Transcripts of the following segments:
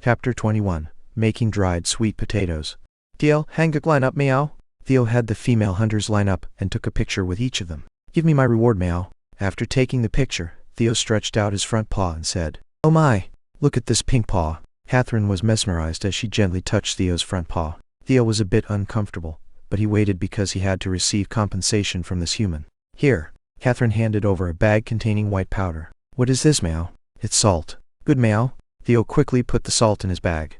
Chapter 21. Making Dried Sweet Potatoes. Theo, hang a line up, meow. Theo had the female hunters line up and took a picture with each of them. Give me my reward, meow. After taking the picture, Theo stretched out his front paw and said, "Oh my! Look at this pink paw." Catherine was mesmerized as she gently touched Theo's front paw. Theo was a bit uncomfortable, but he waited because he had to receive compensation from this human. Here. Catherine handed over a bag containing white powder. What is this, meow? It's salt. Good, meow. Theo quickly put the salt in his bag.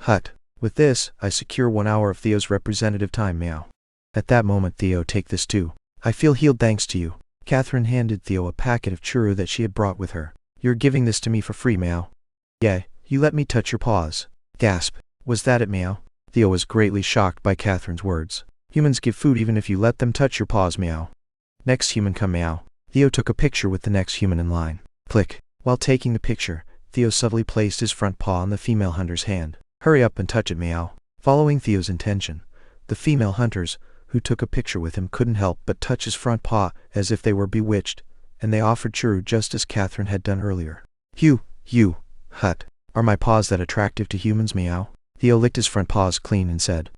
Hut. With this, I secure 1 hour of Theo's representative time, meow. At that moment, Theo, take this too. I feel healed thanks to you. Catherine handed Theo a packet of churro that she had brought with her. You're giving this to me for free, meow. Yeah, you let me touch your paws. Gasp. Was that it, meow? Theo was greatly shocked by Catherine's words. Humans give food even if you let them touch your paws, meow. Next human come, meow. Theo took a picture with the next human in line. Click. While taking the picture, Theo subtly placed his front paw on the female hunter's hand. Hurry up and touch it, meow. Following Theo's intention, the female hunters, who took a picture with him, couldn't help but touch his front paw as if they were bewitched, and they offered churro just as Catherine had done earlier. Hut. Are my paws that attractive to humans, meow? Theo licked his front paws clean and said,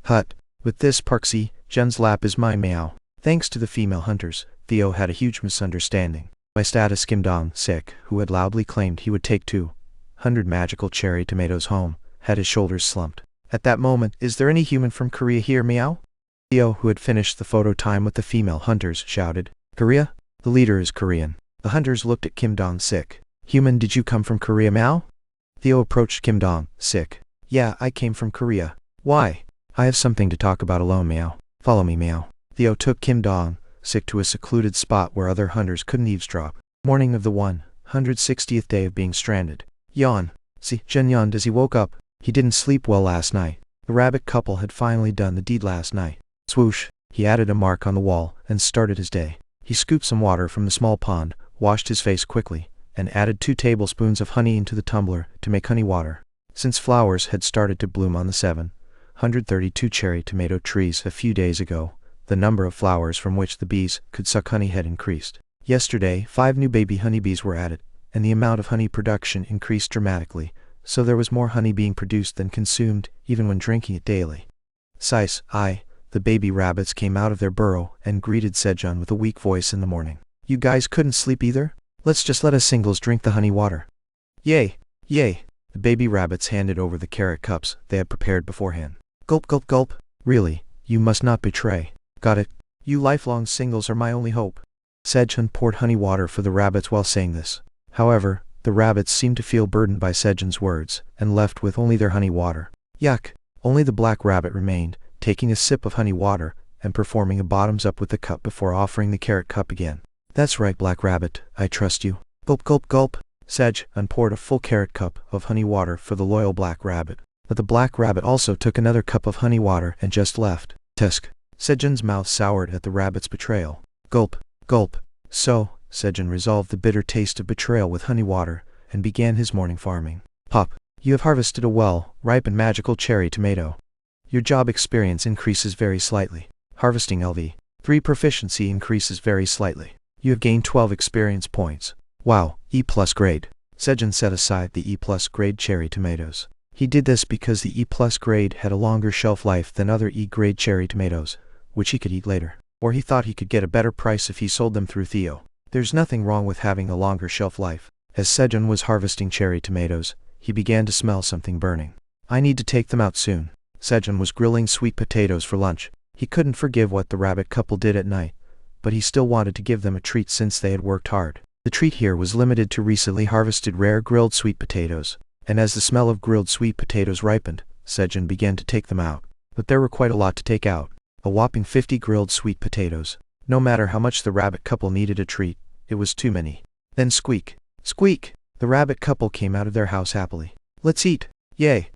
Hut. With this, Parksy, Jen's lap is mine, meow. Thanks to the female hunters, Theo had a huge misunderstanding. By status, Kim Dong-sik, who had loudly claimed he would take 200 magical cherry tomatoes home, had his shoulders slumped. At that moment, is there any human from Korea here, meow? Theo, who had finished the photo time with the female hunters, shouted, Korea? The leader is Korean. The hunters looked at Kim Dong-sik. Human, did you come from Korea, meow? Theo approached Kim Dong-sik. Yeah, I came from Korea. Why? I have something to talk about alone, meow. Follow me, meow. Theo took Kim Dong-sik to a secluded spot where other hunters couldn't eavesdrop. Morning of the 160th day of being stranded. Yawn. See, Jen yawned as he woke up. He didn't sleep well last night. The rabbit couple had finally done the deed last night. Swoosh. He added a mark on the wall and started his day. He scooped some water from the small pond, washed his face quickly, and added 2 tablespoons of honey into the tumbler to make honey water. Since flowers had started to bloom on the 732 cherry tomato trees a few days ago, the number of flowers from which the bees could suck honey had increased. Yesterday, 5 new baby honeybees were added, and the amount of honey production increased dramatically, so there was more honey being produced than consumed, even when drinking it daily. The baby rabbits came out of their burrow and greeted Sejun with a weak voice in the morning. You guys couldn't sleep either? Let's just let us singles drink the honey water. Yay! The baby rabbits handed over the carrot cups they had prepared beforehand. Gulp, gulp, gulp. Really, you must not betray. Got it. You lifelong singles are my only hope. Sejun poured honey water for the rabbits while saying this. However, the rabbits seemed to feel burdened by Sejun's words, and left with only their honey water. Yuck! Only the black rabbit remained, taking a sip of honey water, and performing a bottoms up with the cup before offering the carrot cup again. That's right, Black Rabbit, I trust you. Gulp, gulp, gulp. Sejun poured a full carrot cup of honey water for the loyal Black Rabbit. But the Black Rabbit also took another cup of honey water and just left. Tusk. Sejun's mouth soured at the rabbit's betrayal. Gulp, gulp. So, Sejun resolved the bitter taste of betrayal with honey water, and began his morning farming. Pop, you have harvested a well-ripened magical cherry tomato. Your job experience increases very slightly. Harvesting LV3 proficiency increases very slightly. You have gained 12 experience points. Wow, E+ grade. Sejun set aside the E+ grade cherry tomatoes. He did this because the E+ grade had a longer shelf life than other E grade cherry tomatoes, which he could eat later. Or he thought he could get a better price if he sold them through Theo. There's nothing wrong with having a longer shelf life. As Sejun was harvesting cherry tomatoes, he began to smell something burning. I need to take them out soon. Sejun was grilling sweet potatoes for lunch. He couldn't forgive what the rabbit couple did at night, but he still wanted to give them a treat since they had worked hard. The treat here was limited to recently harvested rare grilled sweet potatoes, and as the smell of grilled sweet potatoes ripened, Sejun began to take them out. But there were quite a lot to take out. A whopping 50 grilled sweet potatoes. No matter how much the rabbit couple needed a treat, it was too many. Then squeak, squeak! The rabbit couple came out of their house happily. Let's eat! Yay!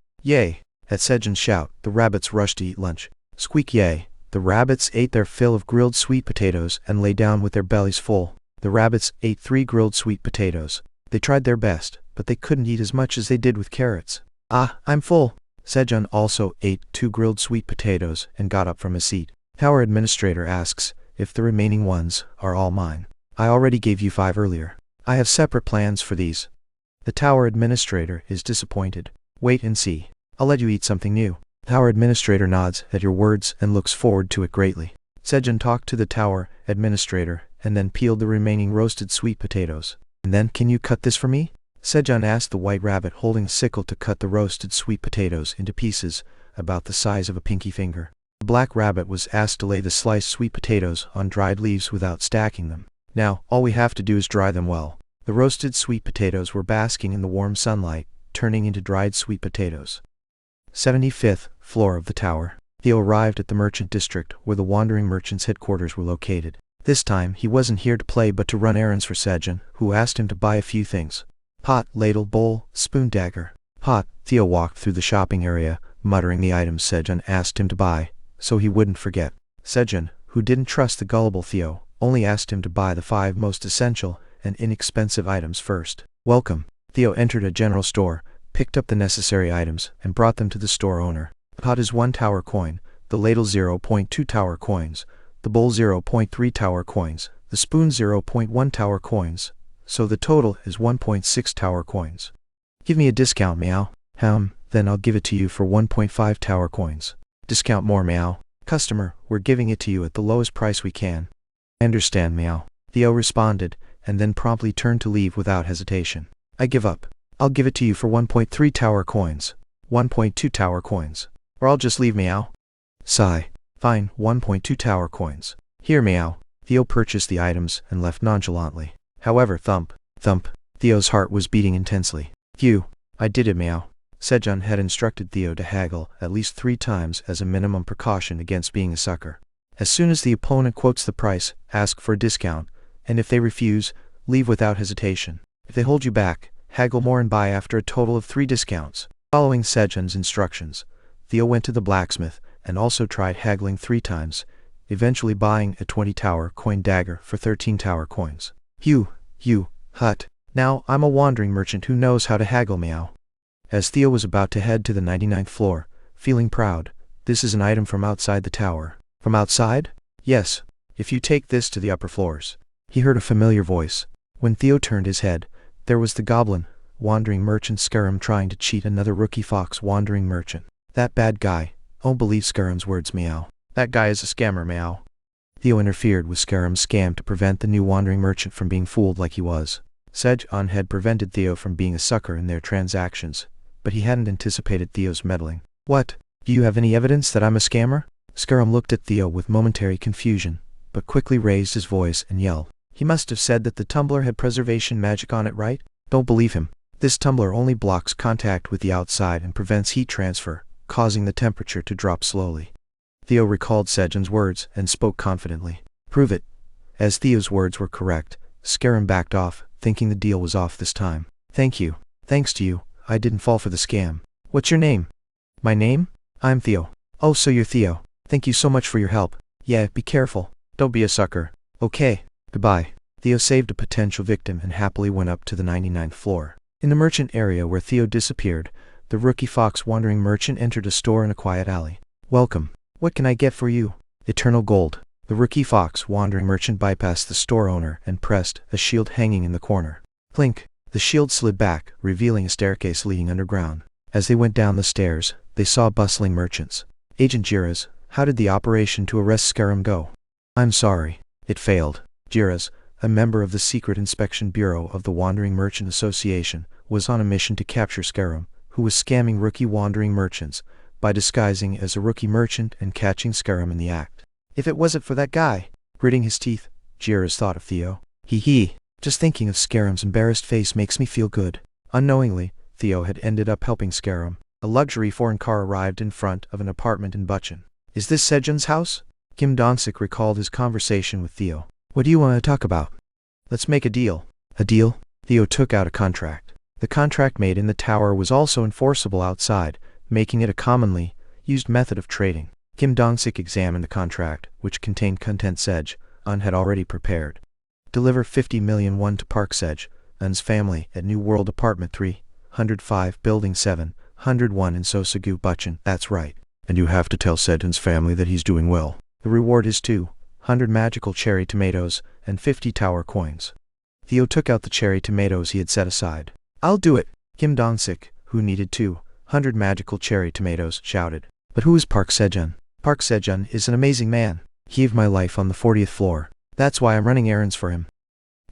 At Sejun's shout, the rabbits rushed to eat lunch. Squeak yay! The rabbits ate their fill of grilled sweet potatoes and lay down with their bellies full. The rabbits ate 3 grilled sweet potatoes. They tried their best, but they couldn't eat as much as they did with carrots. Ah, I'm full! Sejun also ate 2 grilled sweet potatoes and got up from his seat. Tower administrator asks if the remaining ones are all mine. I already gave you 5 earlier. I have separate plans for these. The tower administrator is disappointed. Wait and see. I'll let you eat something new. The tower administrator nods at your words and looks forward to it greatly. Sejun talked to the tower administrator and then peeled the remaining roasted sweet potatoes. And then, can you cut this for me? Sejun asked the white rabbit holding a sickle to cut the roasted sweet potatoes into pieces about the size of a pinky finger. The black rabbit was asked to lay the sliced sweet potatoes on dried leaves without stacking them. Now, all we have to do is dry them well. The roasted sweet potatoes were basking in the warm sunlight, turning into dried sweet potatoes. 75th floor of the tower. Theo arrived at the merchant district where the wandering merchant's headquarters were located. This time, he wasn't here to play but to run errands for Sejun, who asked him to buy a few things. Pot, ladle, bowl, spoon, dagger. Pot. Theo walked through the shopping area, muttering the items Sejun asked him to buy, so he wouldn't forget. Sejun, who didn't trust the gullible Theo, only asked him to buy the 5 most essential and inexpensive items first. Welcome. Theo entered a general store, picked up the necessary items, and brought them to the store owner. The pot is 1 tower coin, the ladle 0.2 tower coins, the bowl 0.3 tower coins, the spoon 0.1 tower coins, so the total is 1.6 tower coins. Give me a discount, meow. Then I'll give it to you for 1.5 tower coins. Discount more, meow. Customer, we're giving it to you at the lowest price we can. I understand, meow. Theo responded, and then promptly turned to leave without hesitation. I give up. I'll give it to you for 1.3 tower coins, 1.2 tower coins, or I'll just leave, meow. Sigh. Fine, 1.2 tower coins. Here, meow. Theo purchased the items and left nonchalantly. However, thump, thump, Theo's heart was beating intensely. Phew, I did it, meow. Sejun had instructed Theo to haggle at least 3 times as a minimum precaution against being a sucker. As soon as the opponent quotes the price, ask for a discount, and if they refuse, leave without hesitation. If they hold you back, haggle more and buy after a total of 3 discounts. Following Sejun's instructions, Theo went to the blacksmith and also tried haggling 3 times, eventually buying a 20 tower coin dagger for 13 tower coins. Hut. Now I'm a wandering merchant who knows how to haggle, meow. As Theo was about to head to the 99th floor, feeling proud, this is an item from outside the tower. From outside? Yes, if you take this to the upper floors. He heard a familiar voice. When Theo turned his head, there was the goblin, wandering merchant Scarum trying to cheat another rookie fox wandering merchant. That bad guy. Oh, believe Scarum's words, meow. That guy is a scammer, meow. Theo interfered with Scarum's scam to prevent the new wandering merchant from being fooled like he was. Sejun had prevented Theo from being a sucker in their transactions, but he hadn't anticipated Theo's meddling. What? Do you have any evidence that I'm a scammer? Scarum looked at Theo with momentary confusion, but quickly raised his voice and yelled. He must have said that the tumbler had preservation magic on it, right? Don't believe him. This tumbler only blocks contact with the outside and prevents heat transfer, causing the temperature to drop slowly. Theo recalled Sejun's words and spoke confidently. Prove it. As Theo's words were correct, Scarum backed off, thinking the deal was off this time. Thank you. Thanks to you, I didn't fall for the scam. What's your name? My name? I'm Theo. Oh, so you're Theo. Thank you so much for your help. Yeah, be careful. Don't be a sucker. Okay. Goodbye. Theo saved a potential victim and happily went up to the 99th floor. In the merchant area where Theo disappeared, the rookie fox wandering merchant entered a store in a quiet alley. Welcome. What can I get for you? Eternal gold. The rookie fox wandering merchant bypassed the store owner and pressed a shield hanging in the corner. Clink. The shield slid back, revealing a staircase leading underground. As they went down the stairs, they saw bustling merchants. Agent Jiras, how did the operation to arrest Scarum go? I'm sorry. It failed. Jiras, a member of the Secret Inspection Bureau of the Wandering Merchant Association, was on a mission to capture Scarum, who was scamming rookie wandering merchants by disguising as a rookie merchant and catching Scarum in the act. If it wasn't for that guy, gritting his teeth, Jiras thought of Theo. Hee. Just thinking of Scarum's embarrassed face makes me feel good. Unknowingly, Theo had ended up helping Scarum. A luxury foreign car arrived in front of an apartment in Bucheon. Is this Sejun's house? Kim Dong-sik recalled his conversation with Theo. What do you want to talk about? Let's make a deal. A deal? Theo took out a contract. The contract made in the tower was also enforceable outside, making it a commonly used method of trading. Kim Dong-sik examined the contract, which contained content Sejun had already prepared. Deliver 50 million won to Park Sejun's family at New World Apartment 305, Building 701 in Sosagu, Bucheon. That's right. And you have to tell Sejun's family that he's doing well. The reward is 200 magical cherry tomatoes and 50 tower coins. Theo took out the cherry tomatoes he had set aside. I'll do it, Kim Dong-sik, who needed 200 magical cherry tomatoes, shouted. But who is Park Sejun? Park Sejun is an amazing man. He saved my life on the 40th floor. That's why I'm running errands for him.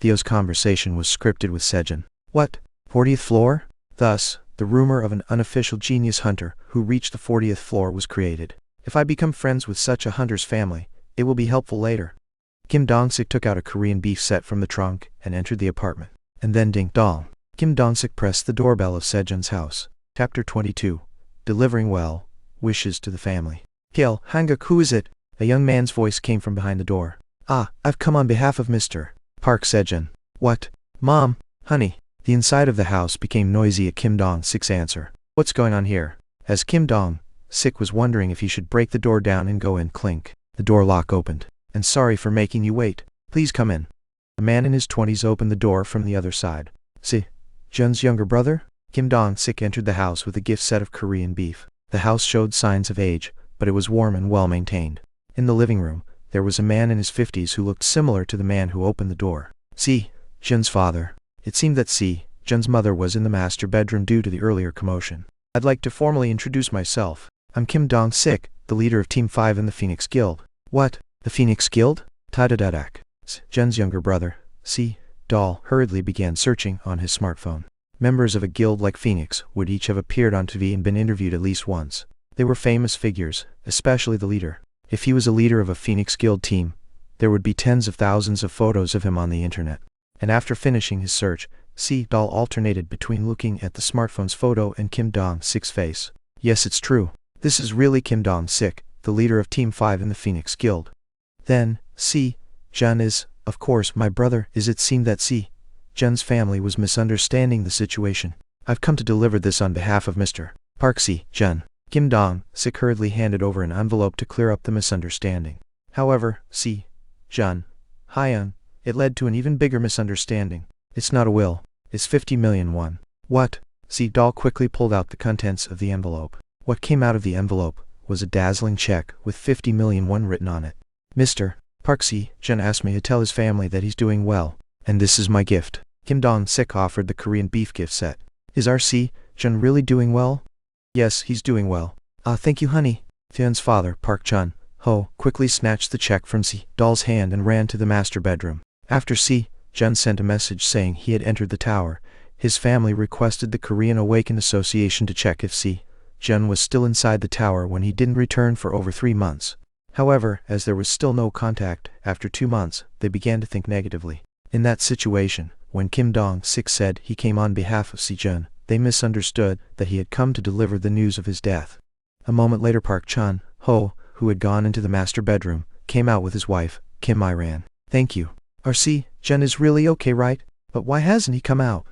Theo's conversation was scripted with Sejun. What? 40th floor? Thus, the rumor of an unofficial genius hunter who reached the 40th floor was created. If I become friends with such a hunter's family, it will be helpful later. Kim Dong-sik took out a Korean beef set from the trunk and entered the apartment. And then ding dong. Kim Dong-sik pressed the doorbell of Sejun's house. Chapter 22. Delivering well wishes to the family. Hail, Hanguk, who is it? A young man's voice came from behind the door. Ah, I've come on behalf of Mr. Park Sejun. What? Mom, honey. The inside of the house became noisy at Kim Dong-sik's answer. What's going on here? As Kim Dong-sik was wondering if he should break the door down and go in, clink. The door lock opened. And sorry for making you wait. Please come in. A man in his 20s opened the door from the other side. Jun's younger brother? Kim Dong-sik entered the house with a gift set of Korean beef. The house showed signs of age, but it was warm and well maintained. In the living room, there was a man in his 50s who looked similar to the man who opened the door. Jun's father. It seemed that Jun's mother was in the master bedroom due to the earlier commotion. I'd like to formally introduce myself. I'm Kim Dong-sik, the leader of Team 5 in the Phoenix Guild. What? The Phoenix Guild? Tadadadak. Jun's younger brother, Doll, hurriedly began searching on his smartphone. Members of a guild like Phoenix would each have appeared on TV and been interviewed at least once. They were famous figures, especially the leader. If he was a leader of a Phoenix Guild team, there would be tens of thousands of photos of him on the internet. And after finishing his search, Doll alternated between looking at the smartphone's photo and Kim Dong-sik's face. Yes, it's true. This is really Kim Dong-sik, the leader of Team 5 in the Phoenix Guild. Then, Jun is, of course, my brother. It seemed that Jun's family was misunderstanding the situation. I've come to deliver this on behalf of Mr. Park Jun. Kim Dong-sik hurriedly handed over an envelope to clear up the misunderstanding. However, Jun, Hyun, it led to an even bigger misunderstanding. It's not a will. It's 50 million won. What? Doll quickly pulled out the contents of the envelope. What came out of the envelope was a dazzling check with 50 million won written on it. Mr. Park Jun asked me to tell his family that he's doing well, and this is my gift. Kim Dong-sik offered the Korean beef gift set. Is our Jun really doing well? Yes, he's doing well. Ah, thank you, honey. Hyun's father, Park Chun-ho, quickly snatched the check from Doll's hand and ran to the master bedroom. After Jun sent a message saying he had entered the tower, his family requested the Korean Awakened Association to check if Jun was still inside the tower when he didn't return for over 3 months. However, as there was still no contact, after 2 months, they began to think negatively. In that situation, when Kim Dong-sik said he came on behalf of Jun, they misunderstood that he had come to deliver the news of his death. A moment later, Park Chun-ho, who had gone into the master bedroom, came out with his wife, Kim Iran. Thank you. Our Jun is really okay, right? But why hasn't he come out?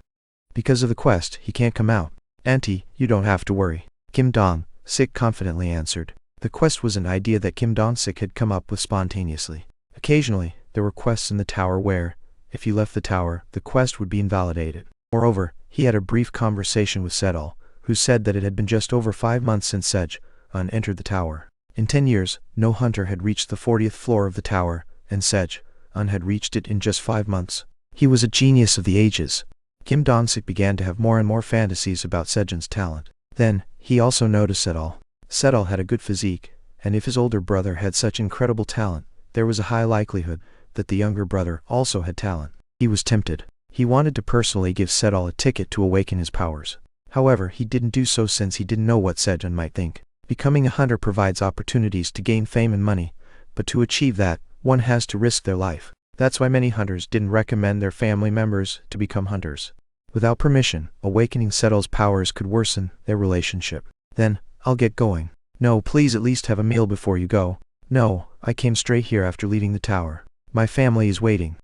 Because of the quest, he can't come out. Auntie, you don't have to worry. Kim Dong-sik confidently answered. The quest was an idea that Kim Dong-sik had come up with spontaneously. Occasionally, there were quests in the tower where, if you left the tower, the quest would be invalidated. Moreover, he had a brief conversation with Sedol, who said that it had been just over 5 months since Sejun entered the tower. In 10 years, no hunter had reached the 40th floor of the tower, and Sejun had reached it in just 5 months. He was a genius of the ages. Kim Dong-sik began to have more and more fantasies about Sejun's talent. Then, he also noticed Sedol. Sedol had a good physique, and if his older brother had such incredible talent, there was a high likelihood that the younger brother also had talent. He was tempted. He wanted to personally give Sedol a ticket to awaken his powers. However, he didn't do so since he didn't know what Sejun might think. Becoming a hunter provides opportunities to gain fame and money, but to achieve that, one has to risk their life. That's why many hunters didn't recommend their family members to become hunters. Without permission, awakening Sedol's powers could worsen their relationship. Then, I'll get going. No, please at least have a meal before you go. No, I came straight here after leaving the tower. My family is waiting.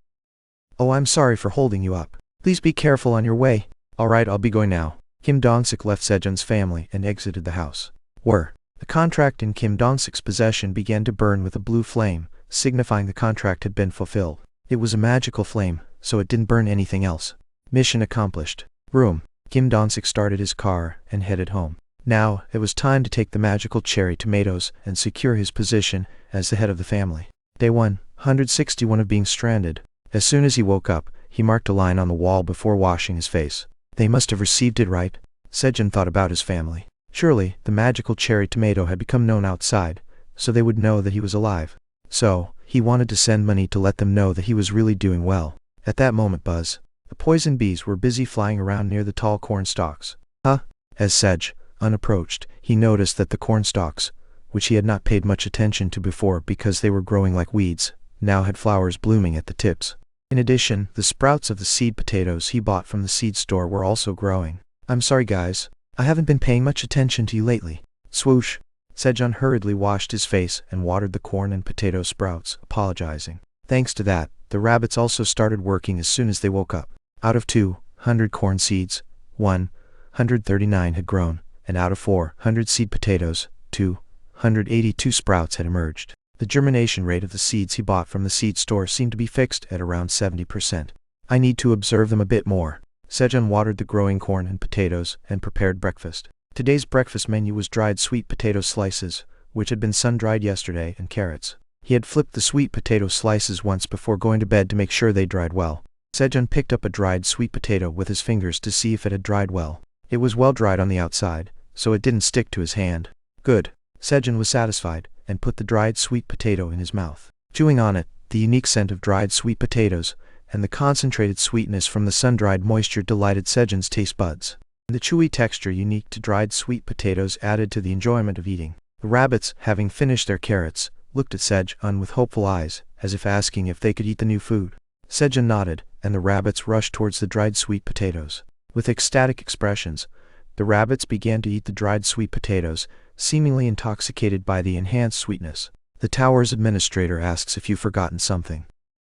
Oh, I'm sorry for holding you up. Please be careful on your way. Alright, I'll be going now. Kim Dong-sik left Sejun's family and exited the house. The contract in Kim Dong-sik's possession began to burn with a blue flame, signifying the contract had been fulfilled. It was a magical flame, so it didn't burn anything else. Mission accomplished. Room. Kim Dong-sik started his car and headed home. Now, it was time to take the magical cherry tomatoes and secure his position as the head of the family. Day 161 of being stranded. As soon as he woke up, he marked a line on the wall before washing his face. They must have received it right. Sejun thought about his family. Surely, the magical cherry tomato had become known outside, so they would know that he was alive. So, he wanted to send money to let them know that he was really doing well. At that moment, Buzz, the poison bees were busy flying around near the tall corn stalks. Huh? As Sej unapproached, he noticed that the corn stalks, which he had not paid much attention to before because they were growing like weeds, now had flowers blooming at the tips. In addition, the sprouts of the seed potatoes he bought from the seed store were also growing. I'm sorry guys, I haven't been paying much attention to you lately. Swoosh. Sejun hurriedly washed his face and watered the corn and potato sprouts, apologizing. Thanks to that, the rabbits also started working as soon as they woke up. Out of 200 corn seeds, 139 had grown, and out of 400 seed potatoes, 282 sprouts had emerged. The germination rate of the seeds he bought from the seed store seemed to be fixed at around 70%. I need to observe them a bit more. Sejun watered the growing corn and potatoes and prepared breakfast. Today's breakfast menu was dried sweet potato slices, which had been sun-dried yesterday, and carrots. He had flipped the sweet potato slices once before going to bed to make sure they dried well. Sejun picked up a dried sweet potato with his fingers to see if it had dried well. It was well dried on the outside, so it didn't stick to his hand. Good. Sejun was satisfied, and put the dried sweet potato in his mouth. Chewing on it, the unique scent of dried sweet potatoes, and the concentrated sweetness from the sun-dried moisture delighted Sejun's taste buds. The chewy texture unique to dried sweet potatoes added to the enjoyment of eating. The rabbits, having finished their carrots, looked at Sejun with hopeful eyes, as if asking if they could eat the new food. Sejun nodded, and the rabbits rushed towards the dried sweet potatoes. With ecstatic expressions, the rabbits began to eat the dried sweet potatoes, seemingly intoxicated by the enhanced sweetness. The tower's administrator asks if you've forgotten something.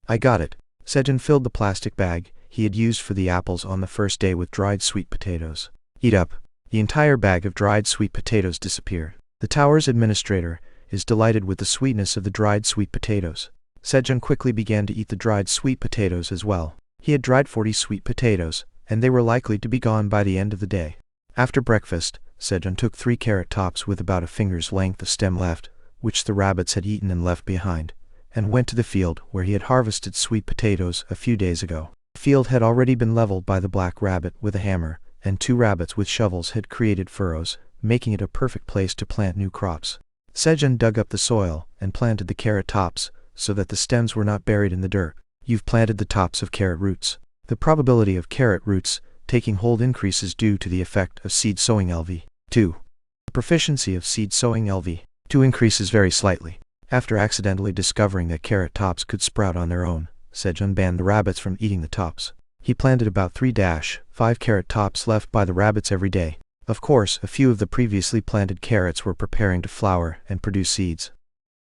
I got it. Sejun filled the plastic bag he had used for the apples on the first day with dried sweet potatoes. Eat up. The entire bag of dried sweet potatoes disappeared. The tower's administrator is delighted with the sweetness of the dried sweet potatoes. Sejun quickly began to eat the dried sweet potatoes as well. He had dried 40 sweet potatoes, and they were likely to be gone by the end of the day. After breakfast, Sejun took 3 carrot tops with about a finger's length of stem left, which the rabbits had eaten and left behind, and went to the field where he had harvested sweet potatoes a few days ago. The field had already been leveled by the black rabbit with a hammer, and 2 rabbits with shovels had created furrows, making it a perfect place to plant new crops. Sejun dug up the soil and planted the carrot tops, so that the stems were not buried in the dirt. You've planted the tops of carrot roots. The probability of carrot roots taking hold increases due to the effect of seed sowing LV. 2. The proficiency of seed sowing LV. 2 increases very slightly. After accidentally discovering that carrot tops could sprout on their own, Sejun banned the rabbits from eating the tops. He planted about 3-5 carrot tops left by the rabbits every day. Of course, a few of the previously planted carrots were preparing to flower and produce seeds.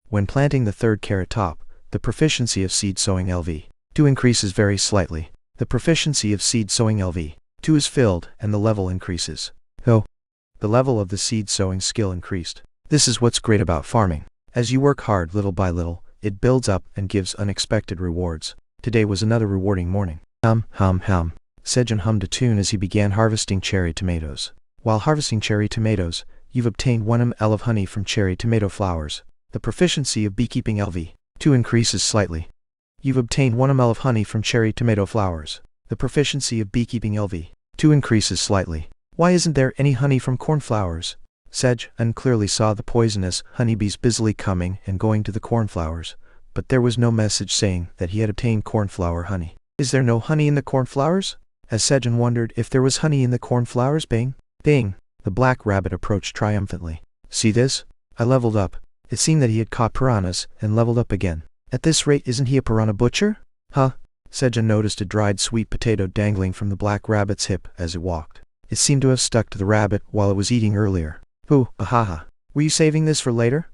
When planting the 3rd carrot top, the proficiency of seed sowing LV. 2 increases very slightly. The proficiency of seed sowing LV. 2 is filled, and the level increases. Oh. The level of the seed sowing skill increased. This is what's great about farming. As you work hard little by little, it builds up and gives unexpected rewards. Today was another rewarding morning. Hum. Sejun hummed a tune as he began harvesting cherry tomatoes. While harvesting cherry tomatoes, you've obtained 1 ml of honey from cherry tomato flowers. The proficiency of beekeeping LV. 2 increases slightly. You've obtained 1 ml of honey from cherry tomato flowers. The proficiency of beekeeping LV. 2 increases slightly. Why isn't there any honey from cornflowers? Sejun clearly saw the poisonous honeybees busily coming and going to the cornflowers, but there was no message saying that he had obtained cornflower honey. Is there no honey in the cornflowers? As Sejun wondered if there was honey in the cornflowers, bang, bang, the black rabbit approached triumphantly. See this? I leveled up. It seemed that he had caught piranhas and leveled up again. At this rate, isn't he a piranha butcher? Huh? Sejun noticed a dried sweet potato dangling from the black rabbit's hip as it walked. It seemed to have stuck to the rabbit while it was eating earlier. Ooh, ahaha. Were you saving this for later?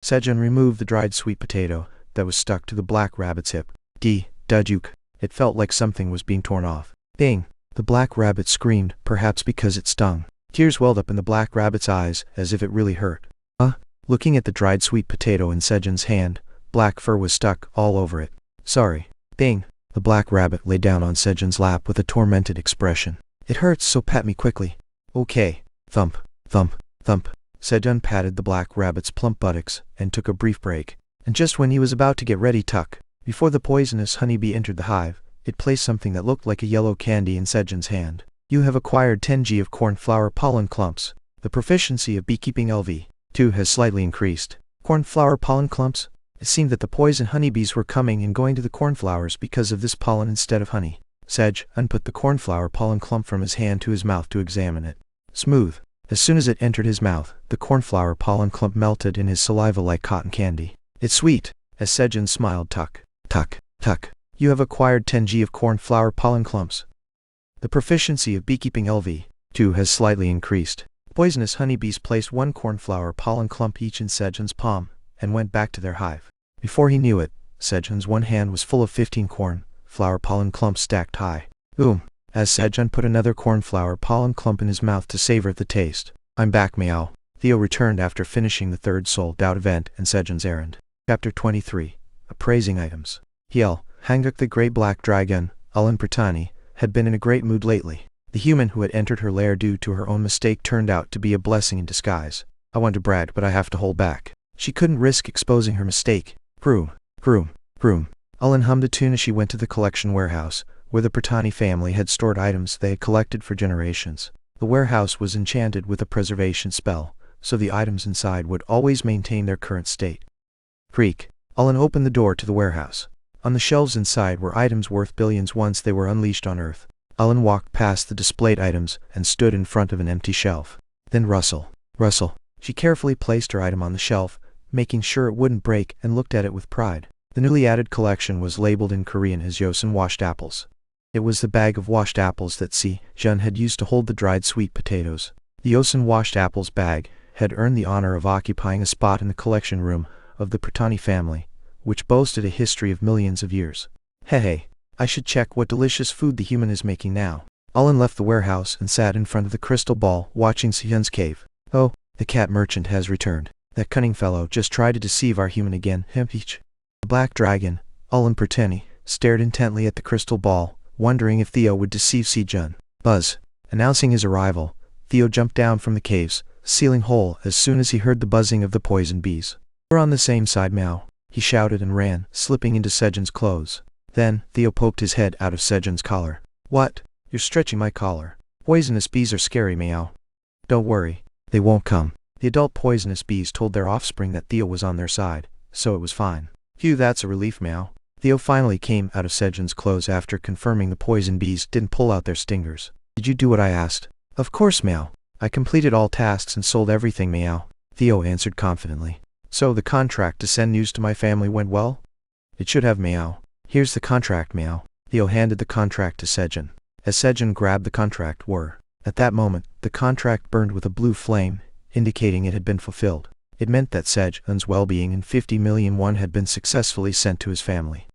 Sejun removed the dried sweet potato that was stuck to the black rabbit's hip. Dujuk. It felt like something was being torn off. Bang! The black rabbit screamed, perhaps because it stung. Tears welled up in the black rabbit's eyes as if it really hurt. Looking at the dried sweet potato in Sejun's hand, black fur was stuck all over it. Sorry. Bang! The black rabbit lay down on Sejun's lap with a tormented expression. It hurts, so pat me quickly. Okay. Thump. Sejun patted the black rabbit's plump buttocks and took a brief break. And just when he was about to get ready, before the poisonous honeybee entered the hive, it placed something that looked like a yellow candy in Sejun's hand. You have acquired 10G of cornflower pollen clumps. The proficiency of beekeeping LV2 has slightly increased. Cornflower pollen clumps? It seemed that the poison honeybees were coming and going to the cornflowers because of this pollen instead of honey. Sedge unput the cornflower pollen clump from his hand to his mouth to examine it. Smooth. As soon as it entered his mouth, the cornflower pollen clump melted in his saliva like cotton candy. It's sweet. As Sejun smiled, tuck, tuck, tuck. You have acquired 10G of cornflower pollen clumps. The proficiency of beekeeping LV2 has slightly increased. Poisonous honeybees placed one cornflower pollen clump each in Sejun's palm, and went back to their hive. Before he knew it, Sejun's one hand was full of 15 cornflower pollen clumps stacked high. As Sejun put another cornflower pollen clump in his mouth to savor the taste. I'm back, meow. Theo returned after finishing the third sold-out event and Sejun's errand. Chapter 23. Appraising items. Hiel, Hanguk the Great Black Dragon, Ulan Pratani, had been in a great mood lately. The human who had entered her lair due to her own mistake turned out to be a blessing in disguise. I want to brag, but I have to hold back. She couldn't risk exposing her mistake. Vroom, vroom, vroom. Ulan hummed a tune as she went to the collection warehouse, where the Pratani family had stored items they had collected for generations. The warehouse was enchanted with a preservation spell, so the items inside would always maintain their current state. Creak. Ulan opened the door to the warehouse. On the shelves inside were items worth billions once they were unleashed on Earth. Ulan walked past the displayed items and stood in front of an empty shelf. Then rustle. She carefully placed her item on the shelf, making sure it wouldn't break, and looked at it with pride. The newly added collection was labeled in Korean as Yosun washed apples. It was the bag of washed apples that Jun had used to hold the dried sweet potatoes. The Yosun washed apples bag had earned the honor of occupying a spot in the collection room of the Pratani family, which boasted a history of millions of years. Hey, I should check what delicious food the human is making now. Ulan left the warehouse and sat in front of the crystal ball, watching Sejun's cave. Oh, the cat merchant has returned. That cunning fellow just tried to deceive our human again. The black dragon, Ulan Pratani, stared intently at the crystal ball, wondering if Theo would deceive Sejun. Buzz. Announcing his arrival, Theo jumped down from the cave's ceiling hole as soon as he heard the buzzing of the poison bees. We're on the same side, meow. He shouted and ran, slipping into Sejun's clothes. Then, Theo poked his head out of Sejun's collar. What? You're stretching my collar. Poisonous bees are scary, meow. Don't worry. They won't come. The adult poisonous bees told their offspring that Theo was on their side, so it was fine. Phew, that's a relief, meow. Theo finally came out of Sejun's clothes after confirming the poison bees didn't pull out their stingers. Did you do what I asked? Of course, meow. I completed all tasks and sold everything, meow. Theo answered confidently. So the contract to send news to my family went well? It should have, meow. Here's the contract, meow. Theo handed the contract to Sejun. As Sejun grabbed the contract, at that moment, the contract burned with a blue flame, indicating it had been fulfilled. It meant that Sejun's well-being and 50 million won had been successfully sent to his family.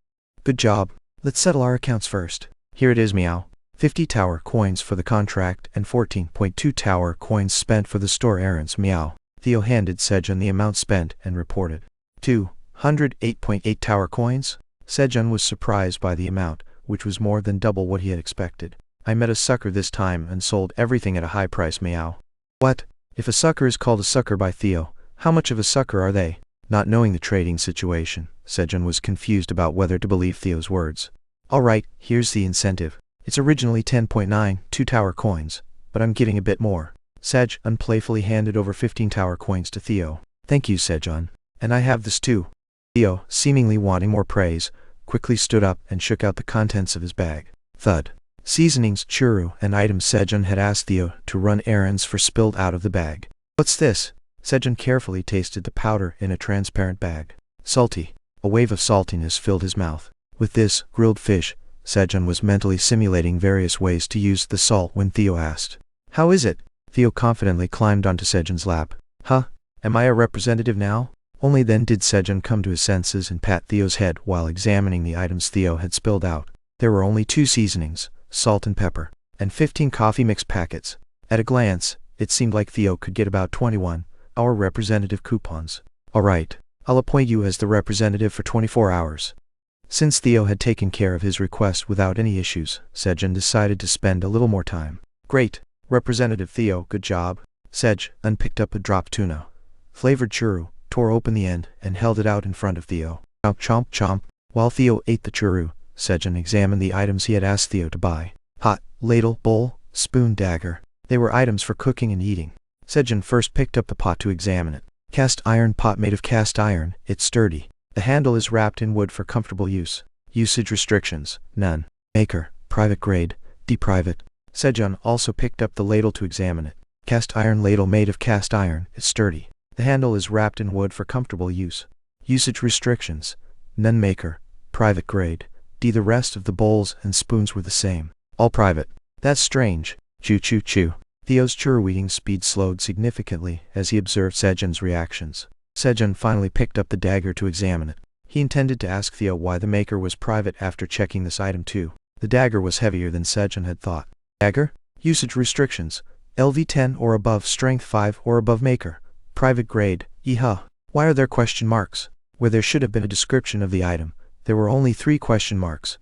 Good job. Let's settle our accounts first. Here it is, meow. 50 tower coins for the contract and 14.2 tower coins spent for the store errands, meow. Theo handed Sejun the amount spent and reported. 208.8 tower coins? Sejun was surprised by the amount, which was more than double what he had expected. I met a sucker this time and sold everything at a high price, meow. What? If a sucker is called a sucker by Theo, how much of a sucker are they? Not knowing the trading situation, Sejun was confused about whether to believe Theo's words. Alright, here's the incentive. It's originally 10.92 tower coins, but I'm giving a bit more. Sejun playfully handed over 15 tower coins to Theo. Thank you, Sejun. And I have this too. Theo, seemingly wanting more praise, quickly stood up and shook out the contents of his bag. Thud. Seasonings, churu, and items Sejun had asked Theo to run errands for spilled out of the bag. What's this? Sejun carefully tasted the powder in a transparent bag. Salty. A wave of saltiness filled his mouth. With this, grilled fish, Sejun was mentally simulating various ways to use the salt when Theo asked. How is it? Theo confidently climbed onto Sejun's lap. Huh? Am I a representative now? Only then did Sejun come to his senses and pat Theo's head while examining the items Theo had spilled out. There were only 2 seasonings, salt and pepper, and 15 coffee mix packets. At a glance, it seemed like Theo could get about 21 our representative coupons. Alright, I'll appoint you as the representative for 24 hours. Since Theo had taken care of his request without any issues, Sejun decided to spend a little more time. Great, Representative Theo, good job. Sejun picked up a dropped tuna flavored churu, tore open the end, and held it out in front of Theo. Chomp chomp chomp. While Theo ate the churu, Sejun examined the items he had asked Theo to buy. Hot, ladle, bowl, spoon, dagger. They were items for cooking and eating. Sejun first picked up the pot to examine it. Cast iron pot made of cast iron, it's sturdy. The handle is wrapped in wood for comfortable use. Usage restrictions, none. Maker, private grade, D-private. Sejun also picked up the ladle to examine it. Cast iron ladle made of cast iron, it's sturdy. The handle is wrapped in wood for comfortable use. Usage restrictions, none. Maker, private grade, D. The rest of the bowls and spoons were the same. All private. That's strange. Chew chew chew. Theo's churro-eating speed slowed significantly as he observed Sejun's reactions. Sejun finally picked up the dagger to examine it. He intended to ask Theo why the maker was private after checking this item too. The dagger was heavier than Sejun had thought. Dagger? Usage restrictions. LV 10 or above, strength 5 or above. Maker, private grade, Yeehaw. Why are there question marks? Where there should have been a description of the item, there were only 3 question marks.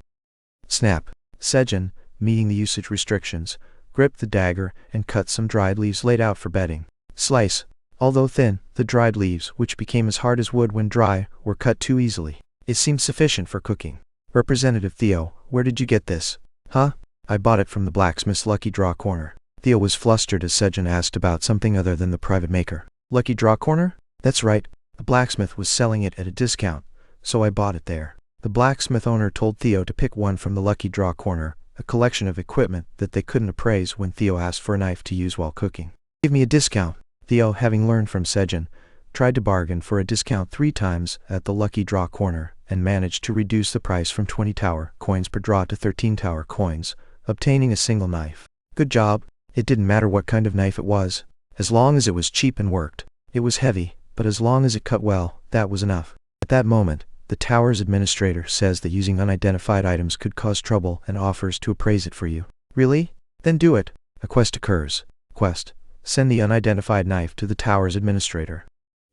Snap. Sejun, meeting the usage restrictions, gripped the dagger and cut some dried leaves laid out for bedding. Slice. Although thin, the dried leaves, which became as hard as wood when dry, were cut too easily. It seemed sufficient for cooking. Representative Theo, where did you get this? Huh? I bought it from the blacksmith's Lucky Draw Corner. Theo was flustered as Sejun asked about something other than the private maker. Lucky Draw Corner? That's right. The blacksmith was selling it at a discount, so I bought it there. The blacksmith owner told Theo to pick one from the Lucky Draw Corner, a collection of equipment that they couldn't appraise when Theo asked for a knife to use while cooking. Give me a discount. Theo, having learned from Sejun, tried to bargain for a discount 3 times at the Lucky Draw Corner and managed to reduce the price from 20 tower coins per draw to 13 tower coins, obtaining a single knife. Good job. It didn't matter what kind of knife it was, as long as it was cheap and worked. It was heavy, but as long as it cut well, that was enough. At that moment, the tower's administrator says that using unidentified items could cause trouble and offers to appraise it for you. Really? Then do it. A quest occurs. Quest. Send the unidentified knife to the tower's administrator.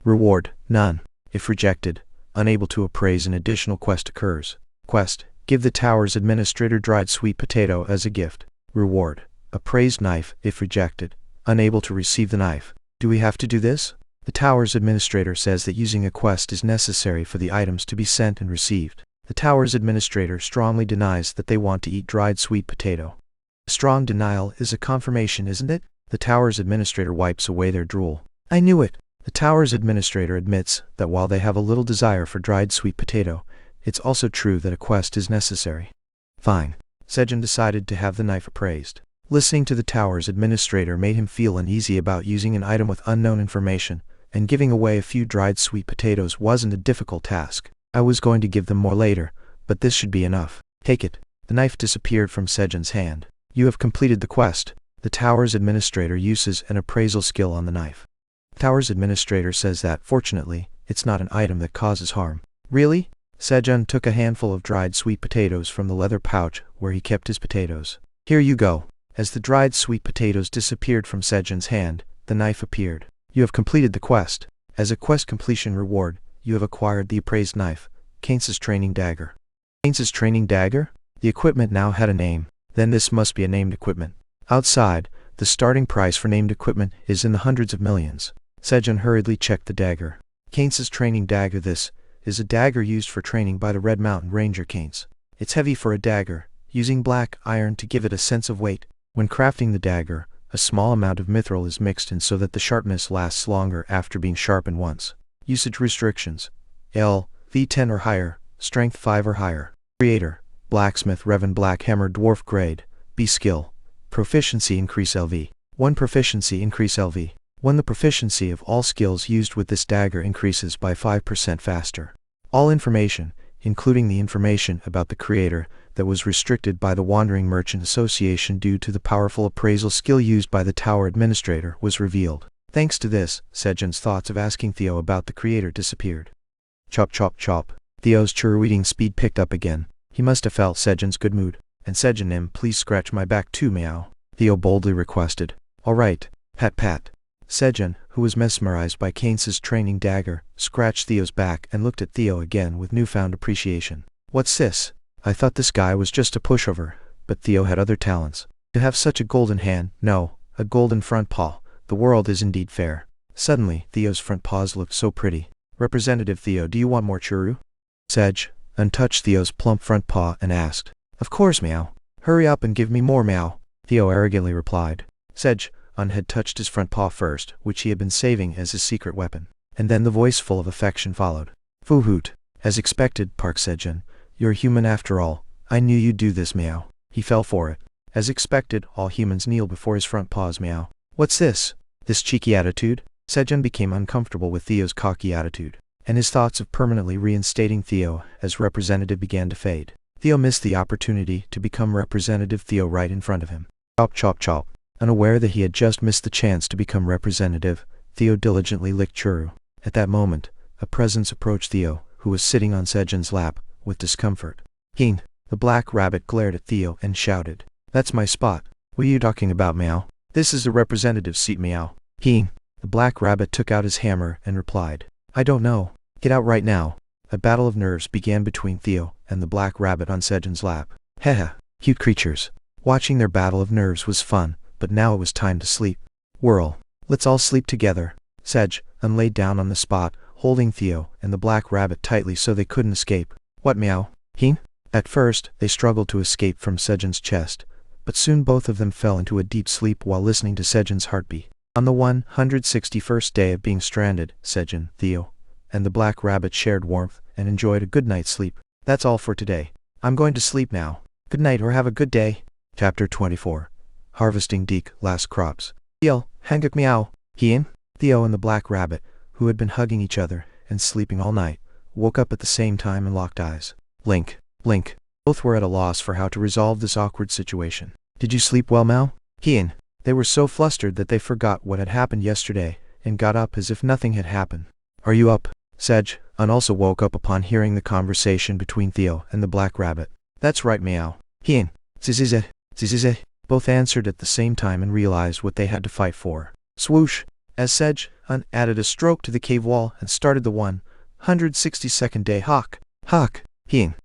Reward, none. If rejected, unable to appraise, an additional quest occurs. Quest. Give the tower's administrator dried sweet potato as a gift. Reward. Appraised knife. If rejected, unable to receive the knife. Do we have to do this? The tower's administrator says that using a quest is necessary for the items to be sent and received. The tower's administrator strongly denies that they want to eat dried sweet potato. A strong denial is a confirmation, isn't it? The tower's administrator wipes away their drool. I knew it. The tower's administrator admits that while they have a little desire for dried sweet potato, it's also true that a quest is necessary. Fine. Sejun decided to have the knife appraised. Listening to the tower's administrator made him feel uneasy about using an item with unknown information, and giving away a few dried sweet potatoes wasn't a difficult task. I was going to give them more later, but this should be enough. Take it. The knife disappeared from Sejun's hand. You have completed the quest. The tower's administrator uses an appraisal skill on the knife. The tower's administrator says that, fortunately, it's not an item that causes harm. Really? Sejun took a handful of dried sweet potatoes from the leather pouch where he kept his potatoes. Here you go. As the dried sweet potatoes disappeared from Sejun's hand, the knife appeared. You have completed the quest. As a quest completion reward, you have acquired the appraised knife, Keynes's training dagger. Keynes's training dagger? The equipment now had a name. Then this must be a named equipment. Outside, the starting price for named equipment is in the hundreds of millions. Sejun hurriedly checked the dagger. Keynes's training dagger. This is a dagger used for training by the Red Mountain Ranger Keynes. It's heavy for a dagger, using black iron to give it a sense of weight. When crafting the dagger, a small amount of mithril is mixed in so that the sharpness lasts longer after being sharpened once. Usage restrictions. L, V10 or higher, strength 5 or higher. Creator, blacksmith Revan Black Hammer dwarf grade, B skill. Proficiency increase LV. 1 proficiency increase LV. 1 the proficiency of all skills used with this dagger increases by 5% faster. All information, including the information about the creator, that was restricted by the Wandering Merchant Association due to the powerful appraisal skill used by the tower administrator, was revealed. Thanks to this, Sejun's thoughts of asking Theo about the creator disappeared. Chop chop chop. Theo's churro-eating speed picked up again. He must have felt Sejun's good mood. And Sejun, please scratch my back too, meow. Theo boldly requested. All right. Pat pat. Sejun, who was mesmerized by Keynes's training dagger, scratched Theo's back and looked at Theo again with newfound appreciation. What's this? I thought this guy was just a pushover, but Theo had other talents. To have such a golden hand, no, a golden front paw, the world is indeed fair. Suddenly, Theo's front paws looked so pretty. Representative Theo, do you want more churro? Sej untouched Theo's plump front paw and asked. Of course, meow. Hurry up and give me more, meow. Theo arrogantly replied. Sejun had touched his front paw first, which he had been saving as his secret weapon. And then the voice full of affection followed. Fu hoot. As expected, Park Sejun. You're human after all. I knew you'd do this, meow. He fell for it. As expected, all humans kneel before his front paws, meow. What's this? This cheeky attitude? Sejun became uncomfortable with Theo's cocky attitude, and his thoughts of permanently reinstating Theo as representative began to fade. Theo missed the opportunity to become representative Theo right in front of him. Chop chop chop. Unaware that he had just missed the chance to become representative, Theo diligently licked Churu. At that moment, a presence approached Theo, who was sitting on Sejun's lap, with discomfort. Heen. The black rabbit glared at Theo and shouted. That's my spot. What are you talking about, meow? This is the representative's seat, meow. Heen. The black rabbit took out his hammer and replied. I don't know. Get out right now. A battle of nerves began between Theo and the black rabbit on Sejun's lap. Hehe. Cute creatures. Watching their battle of nerves was fun, but now it was time to sleep. Whirl. Let's all sleep together. Sejun laid down on the spot, holding Theo and the black rabbit tightly so they couldn't escape. What, meow? Heen? At first, they struggled to escape from Sejun's chest, but soon both of them fell into a deep sleep while listening to Sejun's heartbeat. On the 161st day of being stranded, Sejun, Theo, and the black rabbit shared warmth and enjoyed a good night's sleep. That's all for today. I'm going to sleep now. Good night or have a good day. Chapter 24. Harvesting Deek Last Crops. Theo, hanguk meow. Heen? Theo and the black rabbit, who had been hugging each other and sleeping all night, woke up at the same time and locked eyes. Blink. Both were at a loss for how to resolve this awkward situation. Did you sleep well, Mao? Heen. They were so flustered that they forgot what had happened yesterday, and got up as if nothing had happened. Are you up? Sejun also woke up upon hearing the conversation between Theo and the black rabbit. That's right, meow. Heen. Zizize. Both answered at the same time and realized what they had to fight for. Swoosh. As Sejun added a stroke to the cave wall and started the 162nd day hawk. Heen.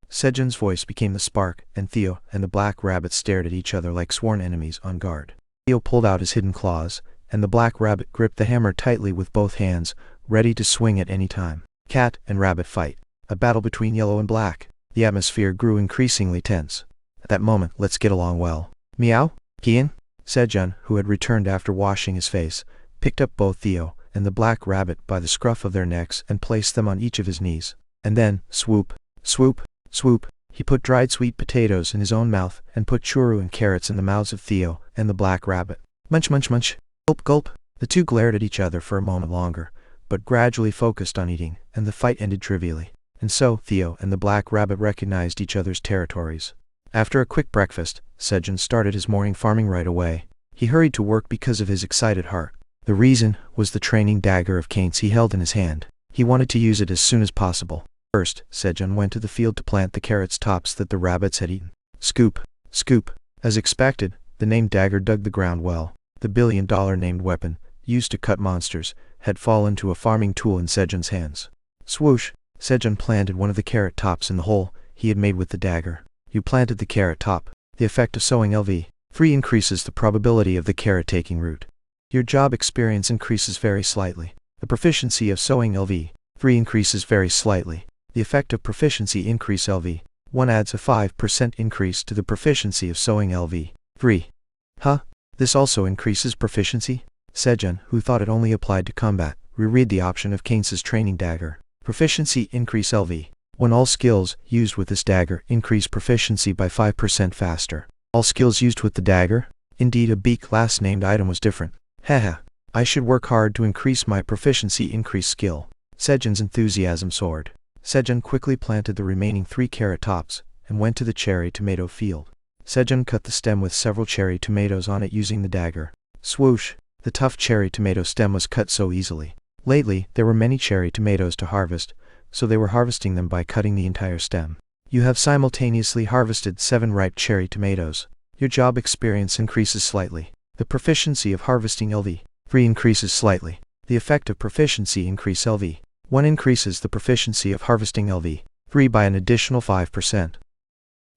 Sejun's voice became the spark, and Theo and the black rabbit stared at each other like sworn enemies on guard. Theo pulled out his hidden claws, and the black rabbit gripped the hammer tightly with both hands, ready to swing at any time. Cat and rabbit fight. A battle between yellow and black. The atmosphere grew increasingly tense. At that moment, let's get along well. Meow? Heen? Sejun, who had returned after washing his face, picked up both Theo and the black rabbit by the scruff of their necks and placed them on each of his knees. And then, swoop. He put dried sweet potatoes in his own mouth and put churu and carrots in the mouths of Theo and the black rabbit. Munch. Gulp. The two glared at each other for a moment longer, but gradually focused on eating, and the fight ended trivially. And so, Theo and the black rabbit recognized each other's territories. After a quick breakfast, Sejun started his morning farming right away. He hurried to work because of his excited heart. The reason was the training dagger of canes he held in his hand. He wanted to use it as soon as possible. First, Sejun went to the field to plant the carrots tops that the rabbits had eaten. Scoop. As expected, the named dagger dug the ground well. The billion-dollar named weapon, used to cut monsters, had fallen to a farming tool in Sejun's hands. Swoosh. Sejun planted one of the carrot tops in the hole he had made with the dagger. You planted the carrot top. The effect of sowing LV3 increases the probability of the carrot taking root. Your job experience increases very slightly. The proficiency of sowing LV3 increases very slightly. The effect of proficiency increase LV1 adds a 5% increase to the proficiency of sowing LV3. This also increases proficiency? Sejun, who thought it only applied to combat, reread the option of Keynes's training dagger. Proficiency increase LV. When all skills used with this dagger increase proficiency by 5% faster. All skills used with the dagger? Indeed, a beak last named item was different. I should work hard to increase my proficiency increase skill. Sejun's enthusiasm soared. Sejun quickly planted the remaining 3 carrot tops, and went to the cherry tomato field. Sejun cut the stem with several cherry tomatoes on it using the dagger. Swoosh! The tough cherry tomato stem was cut so easily. Lately, there were many cherry tomatoes to harvest, so they were harvesting them by cutting the entire stem. You have simultaneously harvested 7 ripe cherry tomatoes. Your job experience increases slightly. The proficiency of harvesting LV3 increases slightly. The effect of proficiency increase LV1 increases the proficiency of harvesting LV3 by an additional 5%.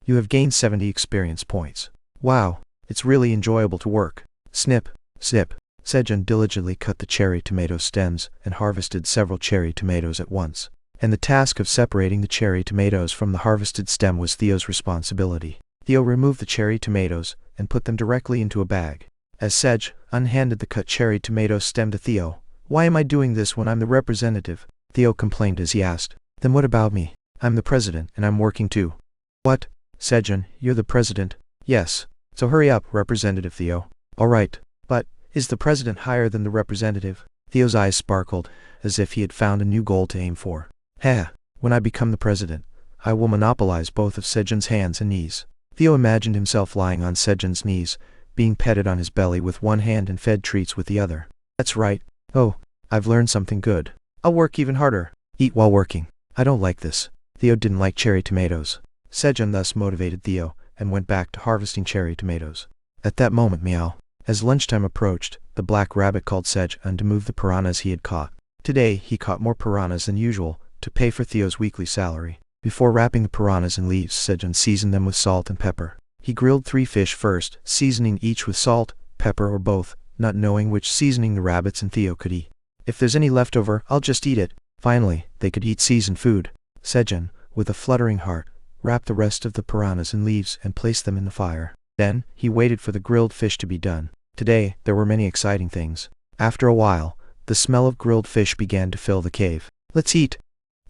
You have gained 70 experience points. Wow, it's really enjoyable to work. Snip. Sejun diligently cut the cherry tomato stems and harvested several cherry tomatoes at once. And the task of separating the cherry tomatoes from the harvested stem was Theo's responsibility. Theo removed the cherry tomatoes and put them directly into a bag. As Sedge unhanded the cut cherry tomato stem to Theo. "Why am I doing this when I'm the representative?" Theo complained as he asked. "Then what about me? I'm the president, and I'm working too." "What? Sedge, you're the president?" "Yes. So hurry up, Representative Theo." "All right. But, is the president higher than the representative?" Theo's eyes sparkled, as if he had found a new goal to aim for. "Heh, when I become the president, I will monopolize both of Sedge's hands and knees." Theo imagined himself lying on Sedge's knees, being petted on his belly with one hand and fed treats with the other. "That's right. Oh, I've learned something good. I'll work even harder." "Eat while working." "I don't like this." Theo didn't like cherry tomatoes. Sedge thus motivated Theo, and went back to harvesting cherry tomatoes. At that moment, meow. As lunchtime approached, the black rabbit called Sedge to move the piranhas he had caught. Today, he caught more piranhas than usual, to pay for Theo's weekly salary. Before wrapping the piranhas in leaves, Sedge seasoned them with salt and pepper. He grilled 3 fish first, seasoning each with salt, pepper, or both, not knowing which seasoning the rabbits and Theo could eat. "If there's any left over, I'll just eat it." Finally, they could eat seasoned food. Sedge, with a fluttering heart, wrapped the rest of the piranhas in leaves and placed them in the fire. Then, he waited for the grilled fish to be done. Today, there were many exciting things. After a while, the smell of grilled fish began to fill the cave. "Let's eat,"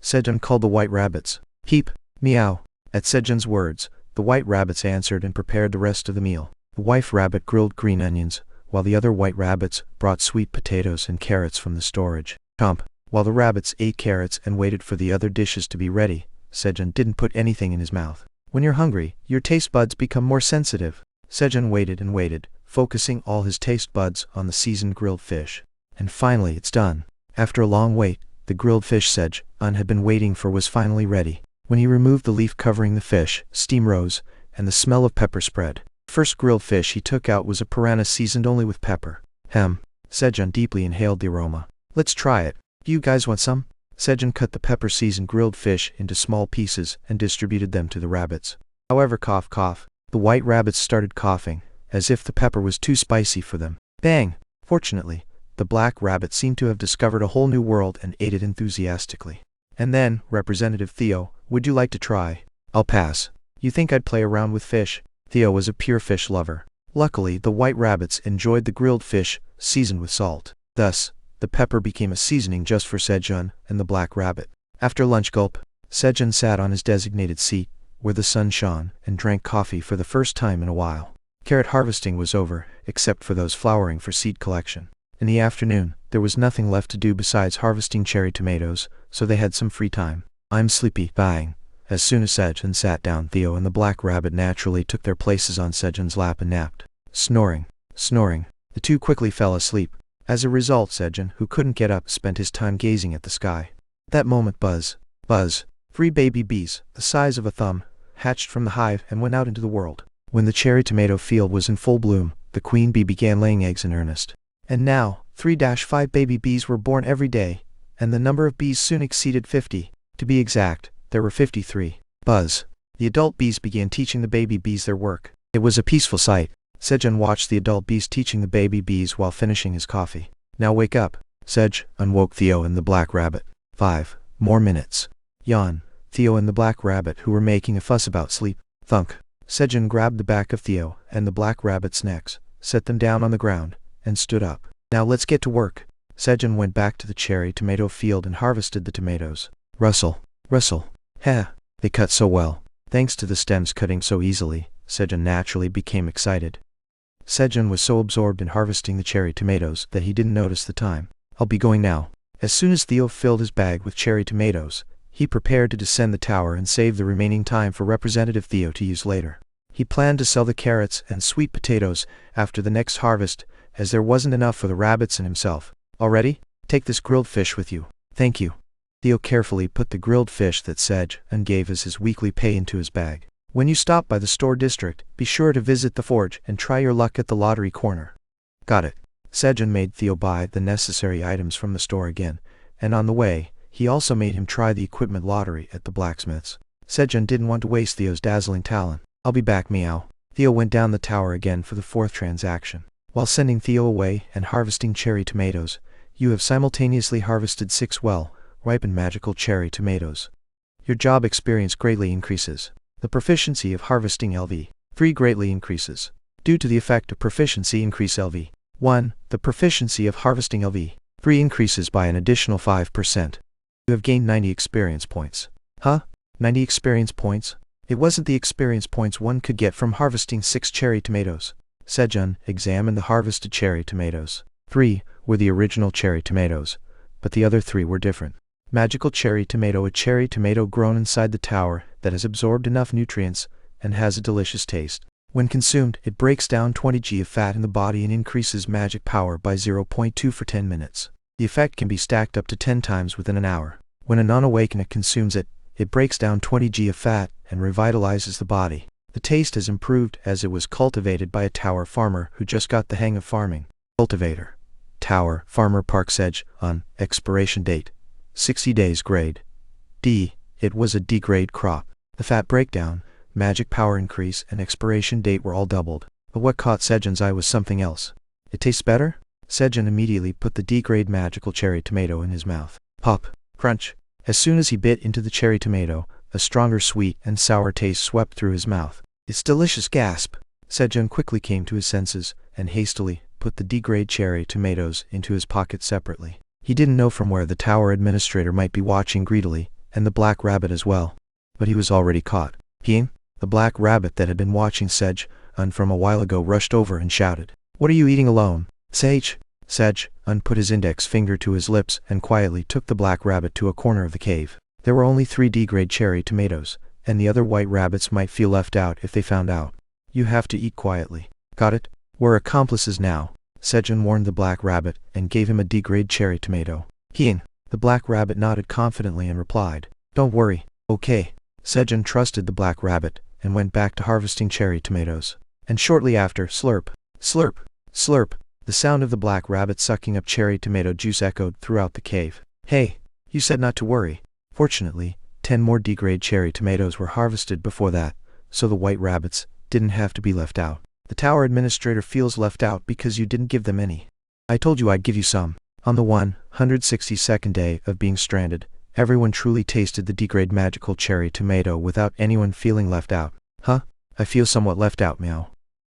Sedge called the white rabbits. "Peep, meow." At Sedge's words, the white rabbits answered and prepared the rest of the meal. The white rabbit grilled green onions, while the other white rabbits brought sweet potatoes and carrots from the storage. Chomp. While the rabbits ate carrots and waited for the other dishes to be ready, Sedge didn't put anything in his mouth. When you're hungry, your taste buds become more sensitive. Sedge waited and waited, focusing all his taste buds on the seasoned grilled fish. And finally, it's done. After a long wait, the grilled fish Sedge had been waiting for was finally ready. When he removed the leaf covering the fish, steam rose, and the smell of pepper spread. The first grilled fish he took out was a piranha seasoned only with pepper. Sedge deeply inhaled the aroma. "Let's try it. Do you guys want some?" Sedge cut the pepper-seasoned grilled fish into small pieces and distributed them to the rabbits. However, cough cough, the white rabbits started coughing, as if the pepper was too spicy for them. Bang! Fortunately, the black rabbit seemed to have discovered a whole new world and ate it enthusiastically. "And then, Representative Theo, would you like to try?" "I'll pass. You think I'd play around with fish?" Theo was a pure fish lover. Luckily, the white rabbits enjoyed the grilled fish, seasoned with salt. Thus, the pepper became a seasoning just for Sedge and the black rabbit. After lunch gulp, Sedge sat on his designated seat, where the sun shone, and drank coffee for the first time in a while. Carrot harvesting was over, except for those flowering for seed collection. In the afternoon, there was nothing left to do besides harvesting cherry tomatoes, so they had some free time. "I'm sleepy." Bang. As soon as Sedge sat down, Theo and the black rabbit naturally took their places on Sedge's lap and napped. Snoring. Snoring. The two quickly fell asleep. As a result, Sedge, who couldn't get up, spent his time gazing at the sky. At that moment, buzz, buzz, 3 baby bees, the size of a thumb, hatched from the hive and went out into the world. When the cherry tomato field was in full bloom, the queen bee began laying eggs in earnest. And now, 3-5 baby bees were born every day, and the number of bees soon exceeded 50. To be exact, there were 53. Buzz. The adult bees began teaching the baby bees their work. It was a peaceful sight. Sedge watched the adult bees teaching the baby bees while finishing his coffee. "Now wake up." Sedge woke Theo and the black rabbit. 5 more minutes. Yawn. Theo and the black rabbit, who were making a fuss about sleep. Thunk. Sedge grabbed the back of Theo and the black rabbit's necks, set them down on the ground, and stood up. "Now let's get to work." Sedge went back to the cherry tomato field and harvested the tomatoes. Rustle. Rustle. Heh. They cut so well. Thanks to the stems cutting so easily, Sedge naturally became excited. Sedge was so absorbed in harvesting the cherry tomatoes that he didn't notice the time. "I'll be going now." As soon as Theo filled his bag with cherry tomatoes, he prepared to descend the tower and save the remaining time for Representative Theo to use later. He planned to sell the carrots and sweet potatoes after the next harvest, as there wasn't enough for the rabbits and himself. "Already? Take this grilled fish with you." "Thank you." Theo carefully put the grilled fish that Sedge gave as his weekly pay into his bag. "When you stop by the store district, be sure to visit the forge and try your luck at the lottery corner." "Got it." Sedge made Theo buy the necessary items from the store again, and on the way, he also made him try the equipment lottery at the blacksmith's. Sedge didn't want to waste Theo's dazzling talent. "I'll be back, meow." Theo went down the tower again for the 4th transaction. While sending Theo away and harvesting cherry tomatoes, you have simultaneously harvested 6 well-ripened magical cherry tomatoes. Your job experience greatly increases. The proficiency of harvesting LV3 greatly increases. Due to the effect of proficiency increase LV. 1. The proficiency of harvesting LV. 3 increases by an additional 5%. You have gained 90 experience points. Huh? 90 experience points? It wasn't the experience points one could get from harvesting 6 cherry tomatoes. Sejun examined the harvested cherry tomatoes. 3 were the original cherry tomatoes, but the other 3 were different. Magical cherry tomato. A cherry tomato grown inside the tower that has absorbed enough nutrients and has a delicious taste. When consumed, it breaks down 20 g of fat in the body and increases magic power by 0.2 for 10 minutes. The effect can be stacked up to 10 times within an hour. When a non-awakened consumes it, it breaks down 20 g of fat and revitalizes the body. The taste has improved as it was cultivated by a tower farmer who just got the hang of farming. Cultivator. Tower farmer Park's edge on expiration date. 60 days grade. D. It was a D grade crop. The fat breakdown, magic power increase, and expiration date were all doubled. But what caught Sejun's eye was something else. It tastes better? Sejun immediately put the D grade magical cherry tomato in his mouth. Pop. Crunch. As soon as he bit into the cherry tomato, a stronger sweet and sour taste swept through his mouth. It's delicious. Gasp. Sejun quickly came to his senses and hastily put the D grade cherry tomatoes into his pocket separately. He didn't know from where the tower administrator might be watching greedily, and the black rabbit as well. But he was already caught. Peeing? The black rabbit that had been watching Sejun from a while ago rushed over and shouted, "What are you eating alone?" Sejun put his index finger to his lips and quietly took the black rabbit to a corner of the cave. There were only 3 D-grade cherry tomatoes, and the other white rabbits might feel left out if they found out. You have to eat quietly. Got it? We're accomplices now. Sejun warned the black rabbit and gave him a D-grade cherry tomato. The black rabbit nodded confidently and replied, "Don't worry, okay." Sejun trusted the black rabbit and went back to harvesting cherry tomatoes. And shortly after, slurp, slurp, slurp, the sound of the black rabbit sucking up cherry tomato juice echoed throughout the cave. Hey, you said not to worry. Fortunately, 10 more D-grade cherry tomatoes were harvested before that, so the white rabbits didn't have to be left out. The tower administrator feels left out because you didn't give them any. I told you I'd give you some. On the 162nd day of being stranded, everyone truly tasted the D-grade magical cherry tomato without anyone feeling left out. Huh? I feel somewhat left out, meow.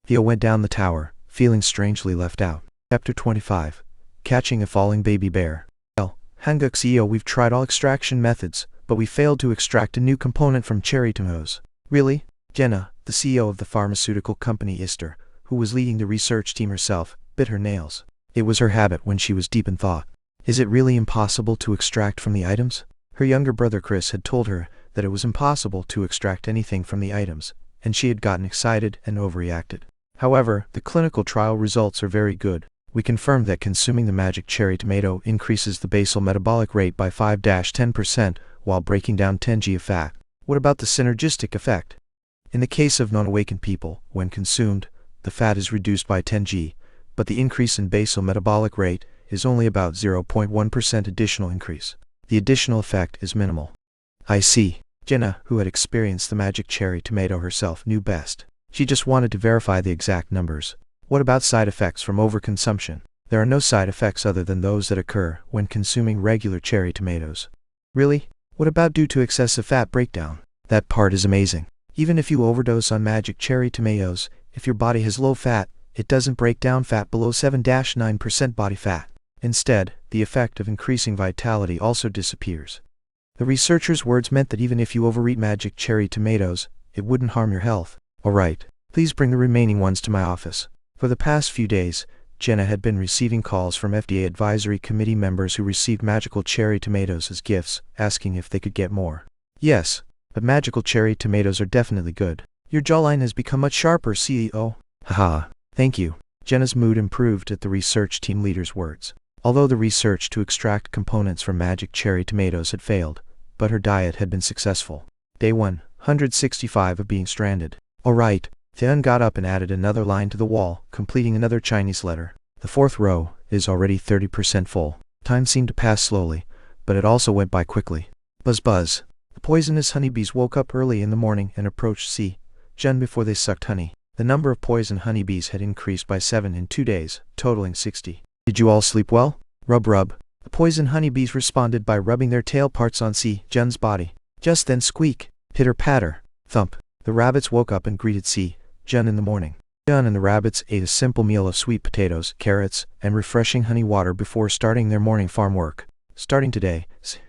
Theo went down the tower, feeling strangely left out. Chapter 25. Catching a falling baby bear. Well, Hanguk CEO, we've tried all extraction methods, but we failed to extract a new component from cherry tomatoes. Really? Jenna, the CEO of the pharmaceutical company Ister, who was leading the research team herself, bit her nails. It was her habit when she was deep in thought. Is it really impossible to extract from the items? Her younger brother Chris had told her that it was impossible to extract anything from the items, and she had gotten excited and overreacted. However, the clinical trial results are very good. We confirmed that consuming the magic cherry tomato increases the basal metabolic rate by 5-10% while breaking down 10 g of fat. What about the synergistic effect? In the case of non-awakened people, when consumed, the fat is reduced by 10 g, but the increase in basal metabolic rate is only about 0.1% additional increase. The additional effect is minimal. I see. Jenna, who had experienced the magic cherry tomato herself, knew best. She just wanted to verify the exact numbers. What about side effects from overconsumption? There are no side effects other than those that occur when consuming regular cherry tomatoes. Really? What about due to excessive fat breakdown? That part is amazing. Even if you overdose on magic cherry tomatoes, if your body has low fat, it doesn't break down fat below 7-9% body fat. Instead, the effect of increasing vitality also disappears. The researchers' words meant that even if you overeat magic cherry tomatoes, it wouldn't harm your health. Alright, please bring the remaining ones to my office. For the past few days, Jenna had been receiving calls from FDA advisory committee members who received magical cherry tomatoes as gifts, asking if they could get more. Yes, but magical cherry tomatoes are definitely good. Your jawline has become much sharper, CEO. Haha, thank you. Jenna's mood improved at the research team leader's words. Although the research to extract components from magic cherry tomatoes had failed, but her diet had been successful. Day 165 of being stranded. Alright, Theon got up and added another line to the wall, completing another Chinese letter. The 4th row is already 30% full. Time seemed to pass slowly, but it also went by quickly. Buzz buzz. The poisonous honeybees woke up early in the morning and approached Jun before they sucked honey. The number of poison honeybees had increased by 7 in 2 days, totaling 60. Did you all sleep well? Rub rub. The poison honeybees responded by rubbing their tail parts on Jun's body. Just then squeak, pitter patter, thump. The rabbits woke up and greeted Jun in the morning. Jun and the rabbits ate a simple meal of sweet potatoes, carrots, and refreshing honey water before starting their morning farm work. Starting today,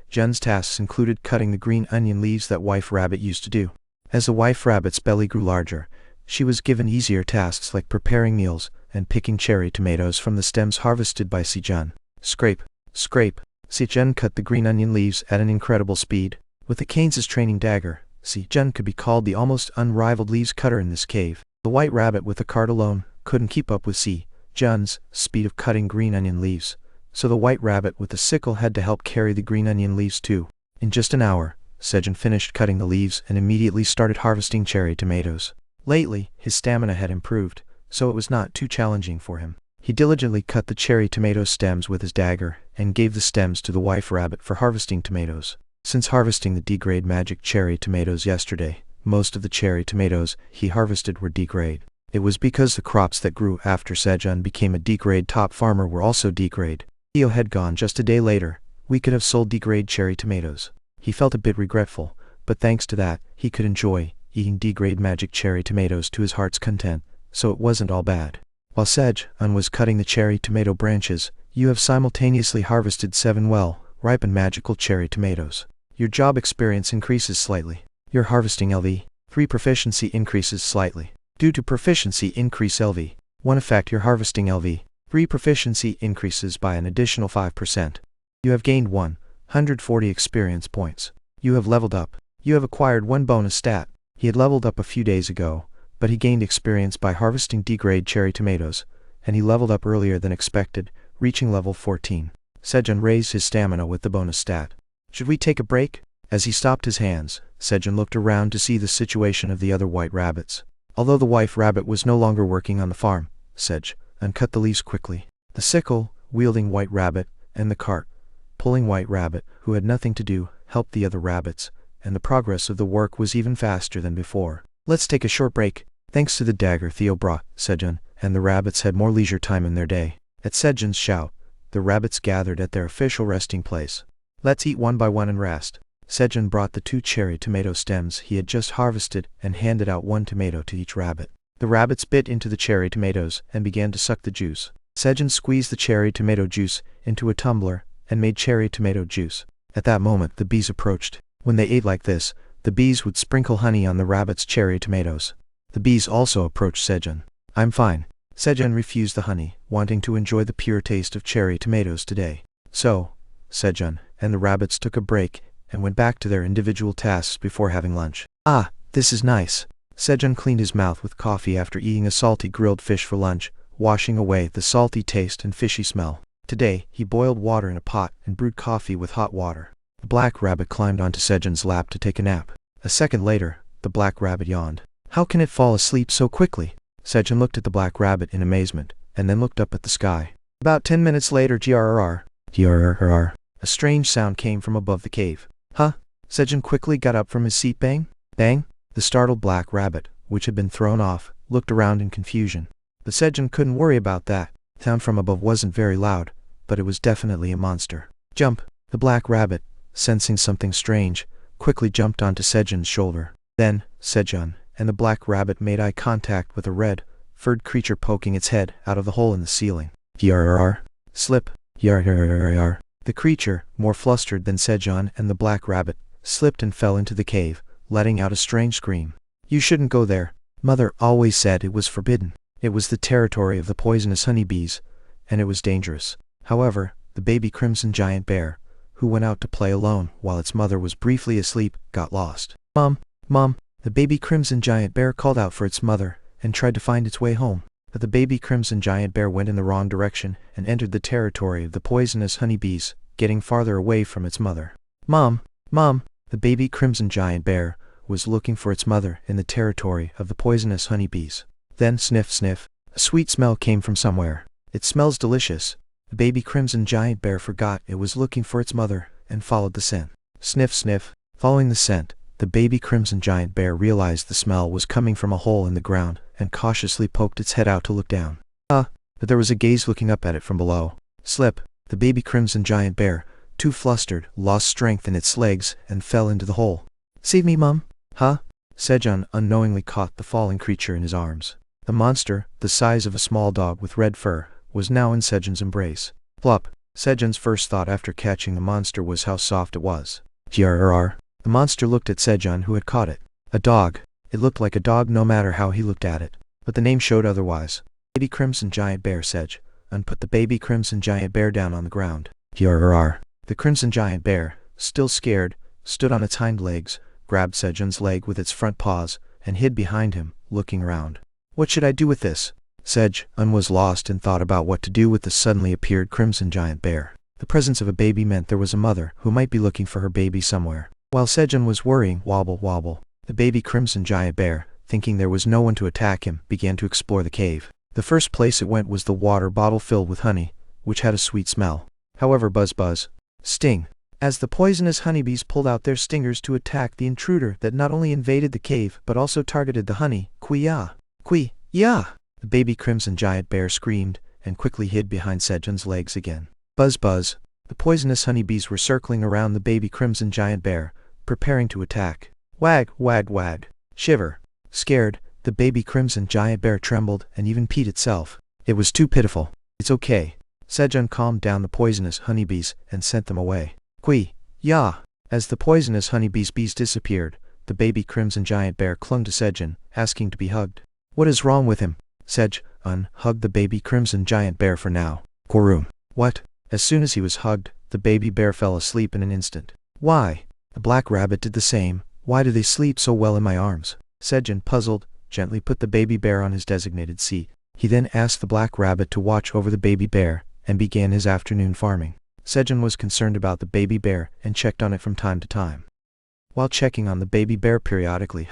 Jun's tasks included cutting the green onion leaves that Wife Rabbit used to do. As the Wife Rabbit's belly grew larger, she was given easier tasks like preparing meals and picking cherry tomatoes from the stems harvested by Jun. Scrape, scrape. Jun cut the green onion leaves at an incredible speed. With the canes' training dagger, Jun could be called the almost unrivaled leaves cutter in this cave. The White Rabbit with the cart alone couldn't keep up with Jun's speed of cutting green onion leaves, so the White Rabbit with the sickle had to help carry the green onion leaves too. In just an hour, Jun finished cutting the leaves and immediately started harvesting cherry tomatoes. Lately, his stamina had improved, so it was not too challenging for him. He diligently cut the cherry tomato stems with his dagger and gave the stems to the Wife Rabbit for harvesting tomatoes. Since harvesting the D-grade magic cherry tomatoes yesterday, most of the cherry tomatoes he harvested were D-grade. It was because the crops that grew after Jun became a D-grade top farmer were also D-grade. Theo had gone just a day later. We could have sold D-grade cherry tomatoes. He felt a bit regretful, but thanks to that, he could enjoy eating D-grade magic cherry tomatoes to his heart's content, so it wasn't all bad. While Jun was cutting the cherry tomato branches, you have simultaneously harvested 7 well-ripened magical cherry tomatoes. Your job experience increases slightly. Your harvesting LV3 proficiency increases slightly. Due to proficiency increase LV1 effect, your harvesting LV3 proficiency increases by an additional 5%. You have gained 140 experience points. You have leveled up. You have acquired 1 bonus stat. He had leveled up a few days ago, but he gained experience by harvesting D-grade cherry tomatoes, and he leveled up earlier than expected, reaching level 14. Jun raised his stamina with the bonus stat. Should we take a break? As he stopped his hands, Jun looked around to see the situation of the other white rabbits. Although the Wife Rabbit was no longer working on the farm, Jun cut the leaves quickly. The sickle-wielding White Rabbit and the cart-pulling White Rabbit, who had nothing to do, helped the other rabbits, and the progress of the work was even faster than before. Let's take a short break. Thanks to the dagger Theo brought, Jun and the rabbits had more leisure time in their day. At Jun's shout, the rabbits gathered at their official resting place. Let's eat one by one and rest. Jun brought the 2 cherry tomato stems he had just harvested and handed out 1 tomato to each rabbit. The rabbits bit into the cherry tomatoes and began to suck the juice. Jun squeezed the cherry tomato juice into a tumbler and made cherry tomato juice. At that moment, the bees approached. When they ate like this, the bees would sprinkle honey on the rabbits' cherry tomatoes. The bees also approached Jun. I'm fine. Jun refused the honey, wanting to enjoy the pure taste of cherry tomatoes today. So, Jun and the rabbits took a break and went back to their individual tasks before having lunch. Ah, this is nice. Jun cleaned his mouth with coffee after eating a salty grilled fish for lunch, washing away the salty taste and fishy smell. Today, he boiled water in a pot and brewed coffee with hot water. The Black Rabbit climbed onto Jun's lap to take a nap. A second later, the Black Rabbit yawned. How can it fall asleep so quickly? Jun looked at the Black Rabbit in amazement, and then looked up at the sky. About 10 minutes later, grrrr, a strange sound came from above the cave. Huh? Jun quickly got up from his seat. Bang? Bang? The startled Black Rabbit, which had been thrown off, looked around in confusion. But Jun couldn't worry about that. The sound from above wasn't very loud, but it was definitely a monster. Jump! The Black Rabbit, sensing something strange, quickly jumped onto Jun's shoulder. Then, Jun and the Black Rabbit made eye contact with a red-furred creature poking its head out of the hole in the ceiling. Grrrr. Slip. Grrrr. The creature, more flustered than Jun and the Black Rabbit, slipped and fell into the cave, letting out a strange scream. You shouldn't go there. Mother always said it was forbidden. It was the territory of the poisonous honeybees, and it was dangerous. However, the baby crimson giant bear, who went out to play alone while its mother was briefly asleep, got lost. Mom! Mom! The baby crimson giant bear called out for its mother and tried to find its way home. But the baby crimson giant bear went in the wrong direction and entered the territory of the poisonous honeybees, getting farther away from its mother. Mom! Mom! The baby crimson giant bear was looking for its mother in the territory of the poisonous honeybees. Then sniff sniff, a sweet smell came from somewhere. It smells delicious. The baby crimson giant bear forgot it was looking for its mother and followed the scent. Sniff sniff. Following the scent, the baby crimson giant bear realized the smell was coming from a hole in the ground and cautiously poked its head out to look down. But there was a gaze looking up at it from below. Slip. The baby crimson giant bear, too flustered, lost strength in its legs and fell into the hole. Save me, Mum. Huh? Jun unknowingly caught the falling creature in his arms. The monster, the size of a small dog with red fur, was now in Sejun's embrace. Plop! Sejun's first thought after catching the monster was how soft it was. Grrr. The monster looked at Sejun, who had caught it. A dog. It looked like a dog no matter how he looked at it. But the name showed otherwise. Baby Crimson Giant Bear, Sej. And put the baby Crimson Giant Bear down on the ground. Grrr. The Crimson Giant Bear, still scared, stood on its hind legs, grabbed Sejun's leg with its front paws, and hid behind him, looking around. What should I do with this? Sejun was lost in thought about what to do with the suddenly appeared Crimson Giant Bear. The presence of a baby meant there was a mother who might be looking for her baby somewhere. While Sejun was worrying, wobble wobble, the baby Crimson Giant Bear, thinking there was no one to attack him, began to explore the cave. The first place it went was the water bottle filled with honey, which had a sweet smell. However, buzz buzz, sting, as the poisonous honeybees pulled out their stingers to attack the intruder that not only invaded the cave but also targeted the honey. Kui-ya! Kui-ya! The baby Crimson Giant Bear screamed, and quickly hid behind Sejun's legs again. Buzz buzz, the poisonous honeybees were circling around the baby Crimson Giant Bear, preparing to attack. Wag, wag, wag. Shiver. Scared, the baby Crimson Giant Bear trembled and even peed itself. It was too pitiful. It's okay. Sejun calmed down the poisonous honeybees and sent them away. Kui-ya! As the poisonous honeybees disappeared, the baby Crimson Giant Bear clung to Sejun, asking to be hugged. What is wrong with him? Sejun hugged the baby Crimson Giant Bear for now. Korum. What? As soon as he was hugged, the baby bear fell asleep in an instant. Why? The black rabbit did the same. Why do they sleep so well in my arms? Sejun, puzzled, gently put the baby bear on his designated seat. He then asked the black rabbit to watch over the baby bear, and began his afternoon farming. Sejun was concerned about the baby bear and checked on it from time to time. While checking on the baby bear periodically,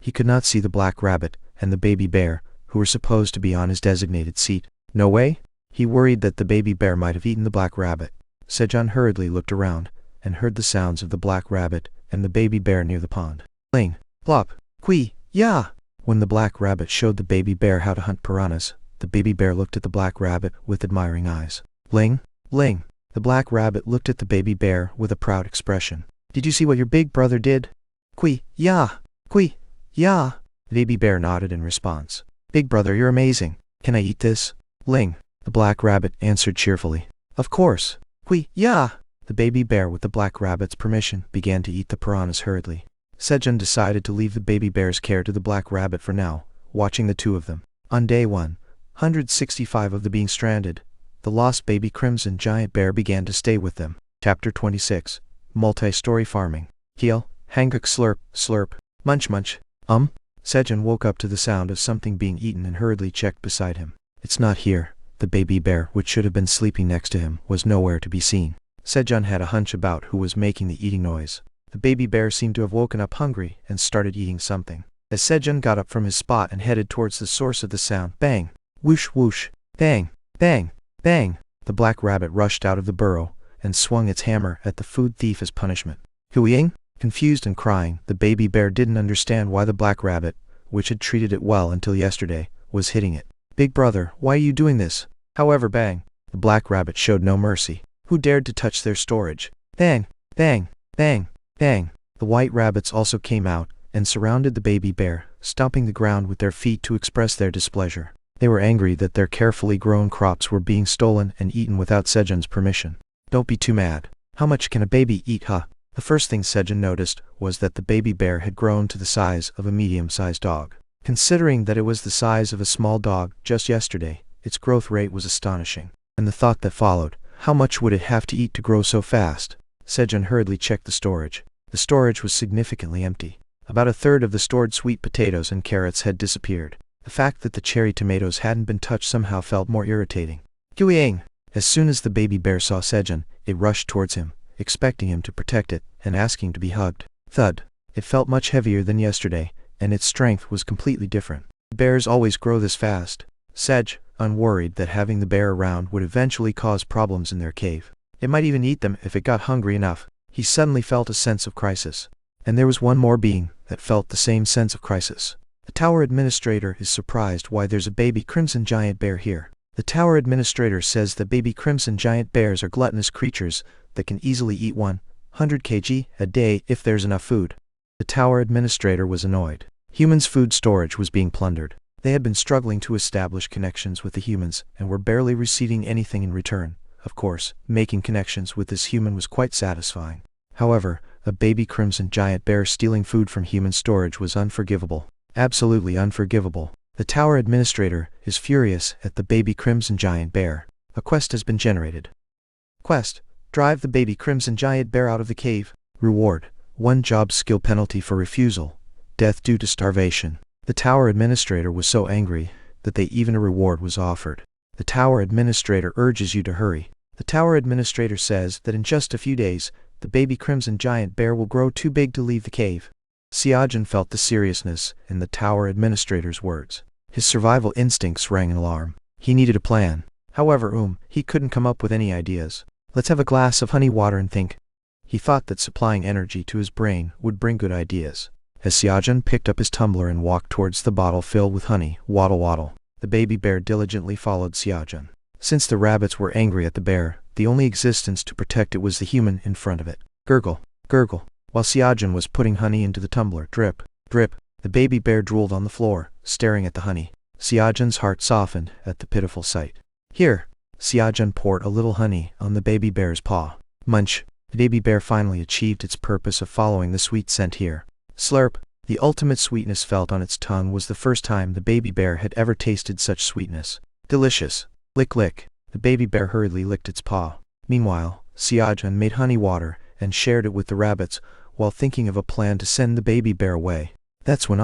he could not see the black rabbit and the baby bear, who were supposed to be on his designated seat. No way? He worried that the baby bear might have eaten the black rabbit. Sejun hurriedly looked around, and heard the sounds of the black rabbit and the baby bear near the pond. Ling, plop, kui-ya! When the black rabbit showed the baby bear how to hunt piranhas, the baby bear looked at the black rabbit with admiring eyes. Ling, ling. The black rabbit looked at the baby bear with a proud expression. Did you see what your big brother did? Kui-ya! Kui-ya! The baby bear nodded in response. Big brother, you're amazing. Can I eat this? Ling. The black rabbit answered cheerfully. Of course. Kui-ya! The baby bear, with the black rabbit's permission, began to eat the piranhas hurriedly. Sejun decided to leave the baby bear's care to the black rabbit for now, watching the two of them. On day 165 of the being stranded, the lost baby Crimson Giant Bear began to stay with them. Chapter 26. Multi-story farming. Heel, hanguk slurp, slurp, munch munch. Sejun woke up to the sound of something being eaten and hurriedly checked beside him. It's not here. The baby bear, which should have been sleeping next to him, was nowhere to be seen. Sejun had a hunch about who was making the eating noise. The baby bear seemed to have woken up hungry and started eating something. As Sejun got up from his spot and headed towards the source of the sound, bang, whoosh whoosh, bang, bang, bang, the black rabbit rushed out of the burrow and swung its hammer at the food thief as punishment. Huiying? Confused and crying, the baby bear didn't understand why the black rabbit, which had treated it well until yesterday, was hitting it. Big brother, why are you doing this? However, bang, the black rabbit showed no mercy. Who dared to touch their storage? Bang, bang, bang, bang. The white rabbits also came out and surrounded the baby bear, stomping the ground with their feet to express their displeasure. They were angry that their carefully grown crops were being stolen and eaten without Sejun's permission. Don't be too mad. How much can a baby eat, huh? The first thing Sejun noticed was that the baby bear had grown to the size of a medium-sized dog. Considering that it was the size of a small dog just yesterday, its growth rate was astonishing. And the thought that followed, how much would it have to eat to grow so fast? Sejun hurriedly checked the storage. The storage was significantly empty. About a third of the stored sweet potatoes and carrots had disappeared. The fact that the cherry tomatoes hadn't been touched somehow felt more irritating. Gyuing! As soon as the baby bear saw Sejun, it rushed towards him, expecting him to protect it and asking to be hugged. Thud! It felt much heavier than yesterday, and its strength was completely different. Bears always grow this fast. Sejun, unworried that having the bear around would eventually cause problems in their cave. It might even eat them if it got hungry enough. He suddenly felt a sense of crisis. And there was one more being that felt the same sense of crisis. The tower administrator is surprised why there's a baby Crimson Giant Bear here. The tower administrator says that baby Crimson Giant Bears are gluttonous creatures that can easily eat 100 kg a day if there's enough food. The tower administrator was annoyed. Humans' food storage was being plundered. They had been struggling to establish connections with the humans and were barely receiving anything in return. Of course, making connections with this human was quite satisfying. However, a baby crimson giant bear stealing food from human storage was unforgivable. Absolutely unforgivable. The tower administrator is furious at the baby crimson giant bear. A quest has been generated. Quest: drive the baby crimson giant bear out of the cave. Reward: 1 job skill penalty for refusal. Death due to starvation. The tower administrator was so angry that even a reward was offered. The tower administrator urges you to hurry. The tower administrator says that in just a few days, the baby crimson giant bear will grow too big to leave the cave. Xiaojun felt the seriousness in the tower administrator's words. His survival instincts rang an alarm. He needed a plan. However, he couldn't come up with any ideas. Let's have a glass of honey water and think. He thought that supplying energy to his brain would bring good ideas. As Xiaojun picked up his tumbler and walked towards the bottle filled with honey, waddle waddle, the baby bear diligently followed Xiaojun. Since the rabbits were angry at the bear, the only existence to protect it was the human in front of it. Gurgle, gurgle. While Xiaojun was putting honey into the tumbler, drip, drip, the baby bear drooled on the floor, staring at the honey. Xiaojun's heart softened at the pitiful sight. Here, Xiaojun poured a little honey on the baby bear's paw. Munch. The baby bear finally achieved its purpose of following the sweet scent here. Slurp. The ultimate sweetness felt on its tongue was the first time the baby bear had ever tasted such sweetness. Delicious. Lick lick. The baby bear hurriedly licked its paw. Meanwhile, Xiaojun made honey water and shared it with the rabbits while thinking of a plan to send the baby bear away. That's when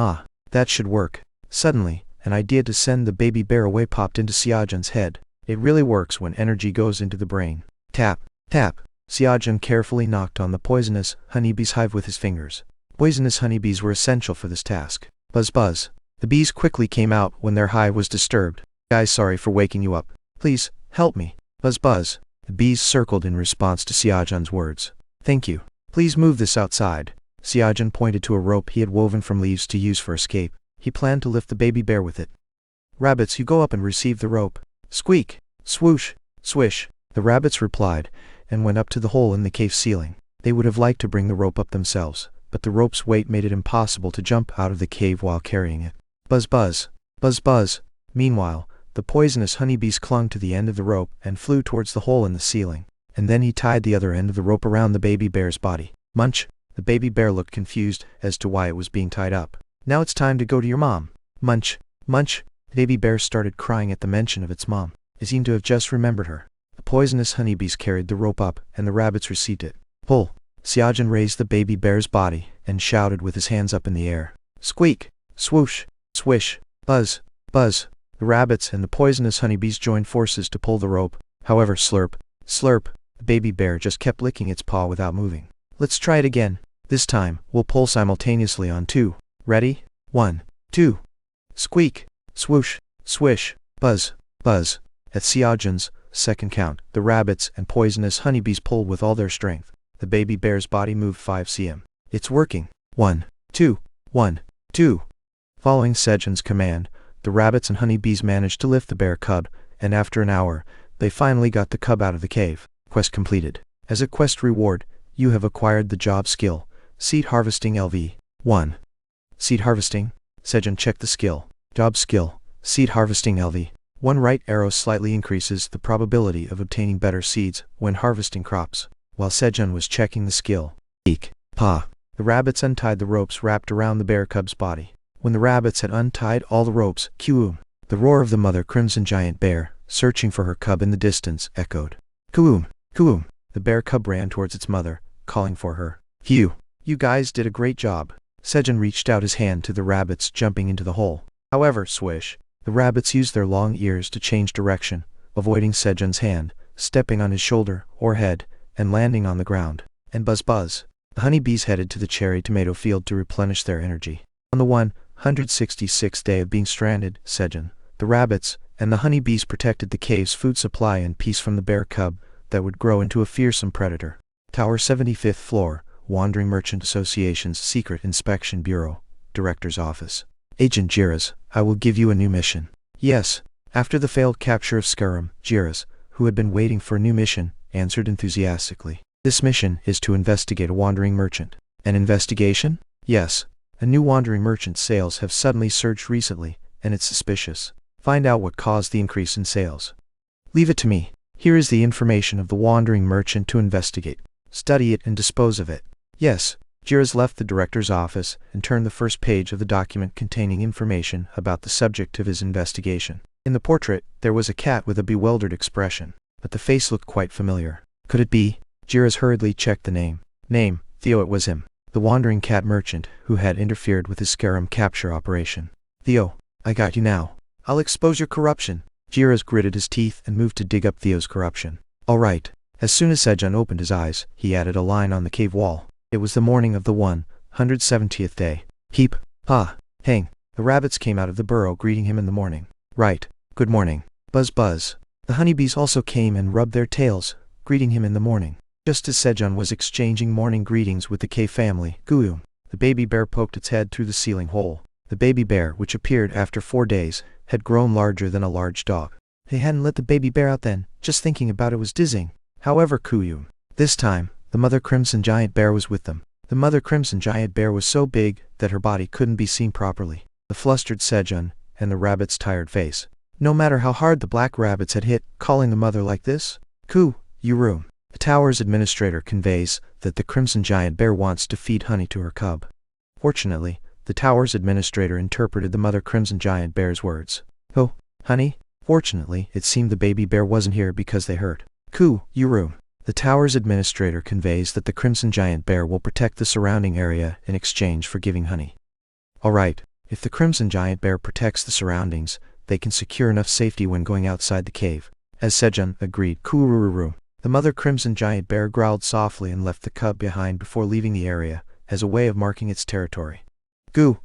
that should work. Suddenly, an idea to send the baby bear away popped into Xiaojun's head. It really works when energy goes into the brain. Tap, tap. Xiaojun carefully knocked on the poisonous honeybee's hive with his fingers. Poisonous honeybees were essential for this task. Buzz buzz. The bees quickly came out when their hive was disturbed. Guys, sorry for waking you up. Please, help me. Buzz buzz. The bees circled in response to Xiaojun's words. Thank you. Please move this outside. Xiaojun pointed to a rope he had woven from leaves to use for escape. He planned to lift the baby bear with it. Rabbits, you go up and receive the rope. Squeak, swoosh, swish. The rabbits replied and went up to the hole in the cave ceiling. They would have liked to bring the rope up themselves, but the rope's weight made it impossible to jump out of the cave while carrying it. Buzz buzz. Buzz buzz. Meanwhile, the poisonous honeybees clung to the end of the rope and flew towards the hole in the ceiling. And then he tied the other end of the rope around the baby bear's body. Munch. The baby bear looked confused as to why it was being tied up. Now it's time to go to your mom. Munch. Munch. The baby bear started crying at the mention of its mom. It seemed to have just remembered her. The poisonous honeybees carried the rope up, and the rabbits received it. Pull. Xiaojun raised the baby bear's body and shouted with his hands up in the air. Squeak, swoosh, swish, buzz, buzz. The rabbits and the poisonous honeybees joined forces to pull the rope. However, slurp, slurp. The baby bear just kept licking its paw without moving. Let's try it again. This time, we'll pull simultaneously on 2. Ready? 1, 2. Squeak, swoosh, swish, buzz, buzz. At Xiaojun's second count, the rabbits and poisonous honeybees pulled with all their strength. The baby bear's body moved 5 cm. It's working. 1, 2, 1, 2. Following Sejun's command, the rabbits and honeybees managed to lift the bear cub, and after an hour, they finally got the cub out of the cave. Quest completed. As a quest reward, you have acquired the job skill, Seed Harvesting LV. 1. Seed Harvesting. Sejun checked the skill. Job skill, Seed Harvesting LV. 1 right arrow slightly increases the probability of obtaining better seeds when harvesting crops. While Sejun was checking the skill, eek, pa. The rabbits untied the ropes wrapped around the bear cub's body. When the rabbits had untied all the ropes, Kuum. The roar of the mother crimson giant bear, searching for her cub in the distance, echoed. Kuum, Kuum. The bear cub ran towards its mother, calling for her. Phew. You guys did a great job. Sejun reached out his hand to the rabbits jumping into the hole. However, swish. The rabbits used their long ears to change direction, avoiding Sejun's hand, stepping on his shoulder or head, and landing on the ground. And buzz buzz. The honeybees headed to the cherry tomato field to replenish their energy. On the 166th day of being stranded, Sejun, the rabbits, and the honeybees protected the cave's food supply and peace from the bear cub that would grow into a fearsome predator. Tower 75th floor, Wandering Merchant Association's Secret Inspection Bureau, Director's Office. Agent Jiras, I will give you a new mission. Yes. After the failed capture of Scarum, Jiras, who had been waiting for a new mission, answered enthusiastically. This mission is to investigate a wandering merchant. An investigation? Yes. A new wandering merchant sales have suddenly surged recently, and it's suspicious. Find out what caused the increase in sales. Leave it to me. Here is the information of the wandering merchant to investigate. Study it and dispose of it. Yes. Jiras left the director's office and turned the first page of the document containing information about the subject of his investigation. In the portrait, there was a cat with a bewildered expression, but the face looked quite familiar. Could it be? Jiras hurriedly checked the name. Theo, it was him. The wandering cat merchant who had interfered with his Scarum capture operation. Theo, I got you now. I'll expose your corruption. Jiras gritted his teeth and moved to dig up Theo's corruption. All right. As soon as Sejun opened his eyes, he added a line on the cave wall. It was the morning of the 170th day. Heap, ha, hang. The rabbits came out of the burrow greeting him in the morning. Right. Good morning. Buzz buzz. The honeybees also came and rubbed their tails, greeting him in the morning. Just as Sejun was exchanging morning greetings with the cave family, Guyum, the baby bear poked its head through the ceiling hole. The baby bear, which appeared after 4 days, had grown larger than a large dog. They hadn't let the baby bear out then. Just thinking about it was dizzying. However, Guyum, this time, the mother crimson giant bear was with them. The mother crimson giant bear was so big that her body couldn't be seen properly. The flustered Sejun and the rabbit's tired face. No matter how hard the black rabbits had hit, calling the mother like this? Yuru. The tower's administrator conveys that the crimson giant bear wants to feed honey to her cub. Fortunately, the tower's administrator interpreted the mother crimson giant bear's words. Oh, honey? Fortunately, it seemed the baby bear wasn't here because they heard. Yuru. The tower's administrator conveys that the crimson giant bear will protect the surrounding area in exchange for giving honey. All right, if the crimson giant bear protects the surroundings, they can secure enough safety when going outside the cave. As Sejun agreed, Kurururu. The mother crimson giant bear growled softly and left the cub behind before leaving the area, as a way of marking its territory. You.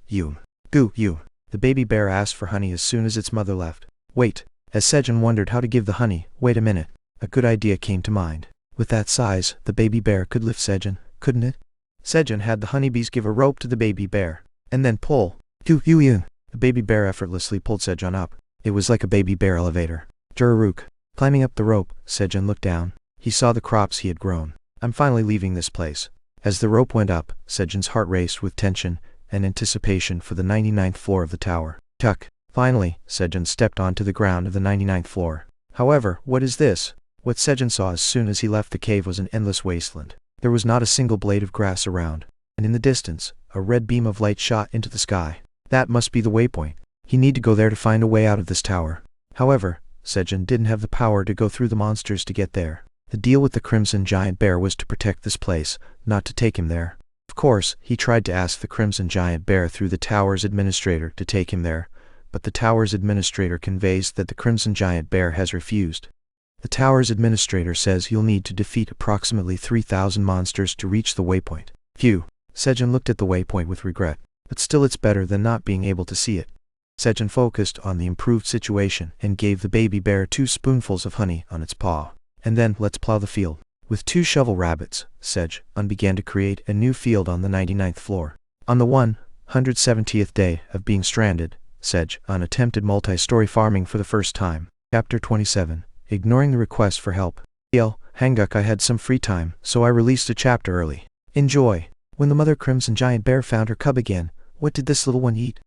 The baby bear asked for honey as soon as its mother left. Wait. As Sejun wondered how to give the honey, wait a minute. A good idea came to mind. With that size, the baby bear could lift Sejun, couldn't it? Sejun had the honeybees give a rope to the baby bear, and then pull. The baby bear effortlessly pulled Sejun up. It was like a baby bear elevator. Jururuk. Climbing up the rope, Sejun looked down. He saw the crops he had grown. I'm finally leaving this place. As the rope went up, Sejun's heart raced with tension and anticipation for the 99th floor of the tower. Tuck. Finally, Sejun stepped onto the ground of the 99th floor. However, what is this? What Sejun saw as soon as he left the cave was an endless wasteland. There was not a single blade of grass around, and in the distance, a red beam of light shot into the sky. That must be the waypoint. He need to go there to find a way out of this tower. However, Sejun didn't have the power to go through the monsters to get there. The deal with the crimson giant bear was to protect this place, not to take him there. Of course, he tried to ask the crimson giant bear through the tower's administrator to take him there, but the tower's administrator conveys that the crimson giant bear has refused. The tower's administrator says you'll need to defeat approximately 3,000 monsters to reach the waypoint. Phew. Sejun looked at the waypoint with regret, but still it's better than not being able to see it. Sejun focused on the improved situation and gave the baby bear 2 spoonfuls of honey on its paw. And then, let's plow the field. With 2 shovel rabbits, Sejun began to create a new field on the 99th floor. On the 170th day of being stranded, Sejun attempted multi-story farming for the first time. Chapter 27. Ignoring the request for help. Hanguk, I had some free time, so I released a chapter early. Enjoy. When the mother crimson giant bear found her cub again, what did this little one eat?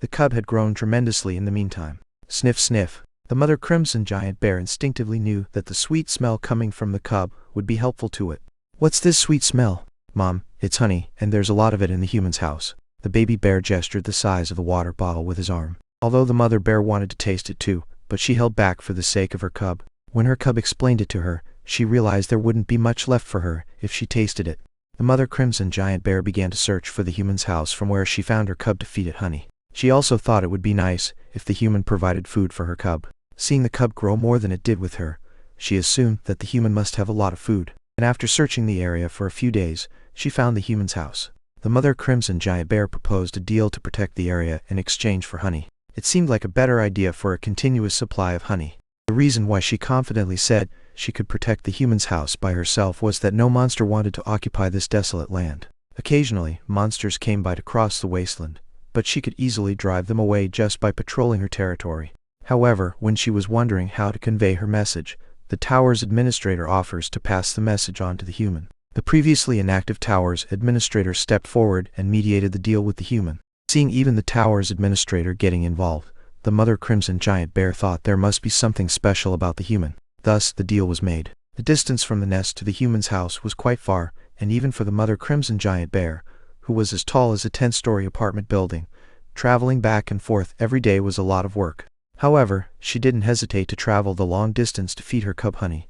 The cub had grown tremendously in the meantime. Sniff sniff. The mother crimson giant bear instinctively knew that the sweet smell coming from the cub would be helpful to it. What's this sweet smell? Mom, it's honey, and there's a lot of it in the human's house. The baby bear gestured the size of a water bottle with his arm. Although the mother bear wanted to taste it too, but she held back for the sake of her cub. When her cub explained it to her, she realized there wouldn't be much left for her if she tasted it. The mother crimson giant bear began to search for the human's house from where she found her cub to feed it honey. She also thought it would be nice if the human provided food for her cub. Seeing the cub grow more than it did with her, she assumed that the human must have a lot of food, and after searching the area for a few days, she found the human's house. The mother crimson giant bear proposed a deal to protect the area in exchange for honey. It seemed like a better idea for a continuous supply of honey. The reason why she confidently said she could protect the human's house by herself was that no monster wanted to occupy this desolate land. Occasionally, monsters came by to cross the wasteland, but she could easily drive them away just by patrolling her territory. However, when she was wondering how to convey her message, the tower's administrator offers to pass the message on to the human. The previously inactive tower's administrator stepped forward and mediated the deal with the human. Seeing even the tower's administrator getting involved, The mother crimson giant bear thought there must be something special about the human. Thus, the deal was made. The distance from the nest to the human's house was quite far, and even for the mother crimson giant bear, who was as tall as a 10-story apartment building, traveling back and forth every day was a lot of work. However, she didn't hesitate to travel the long distance to feed her cub honey.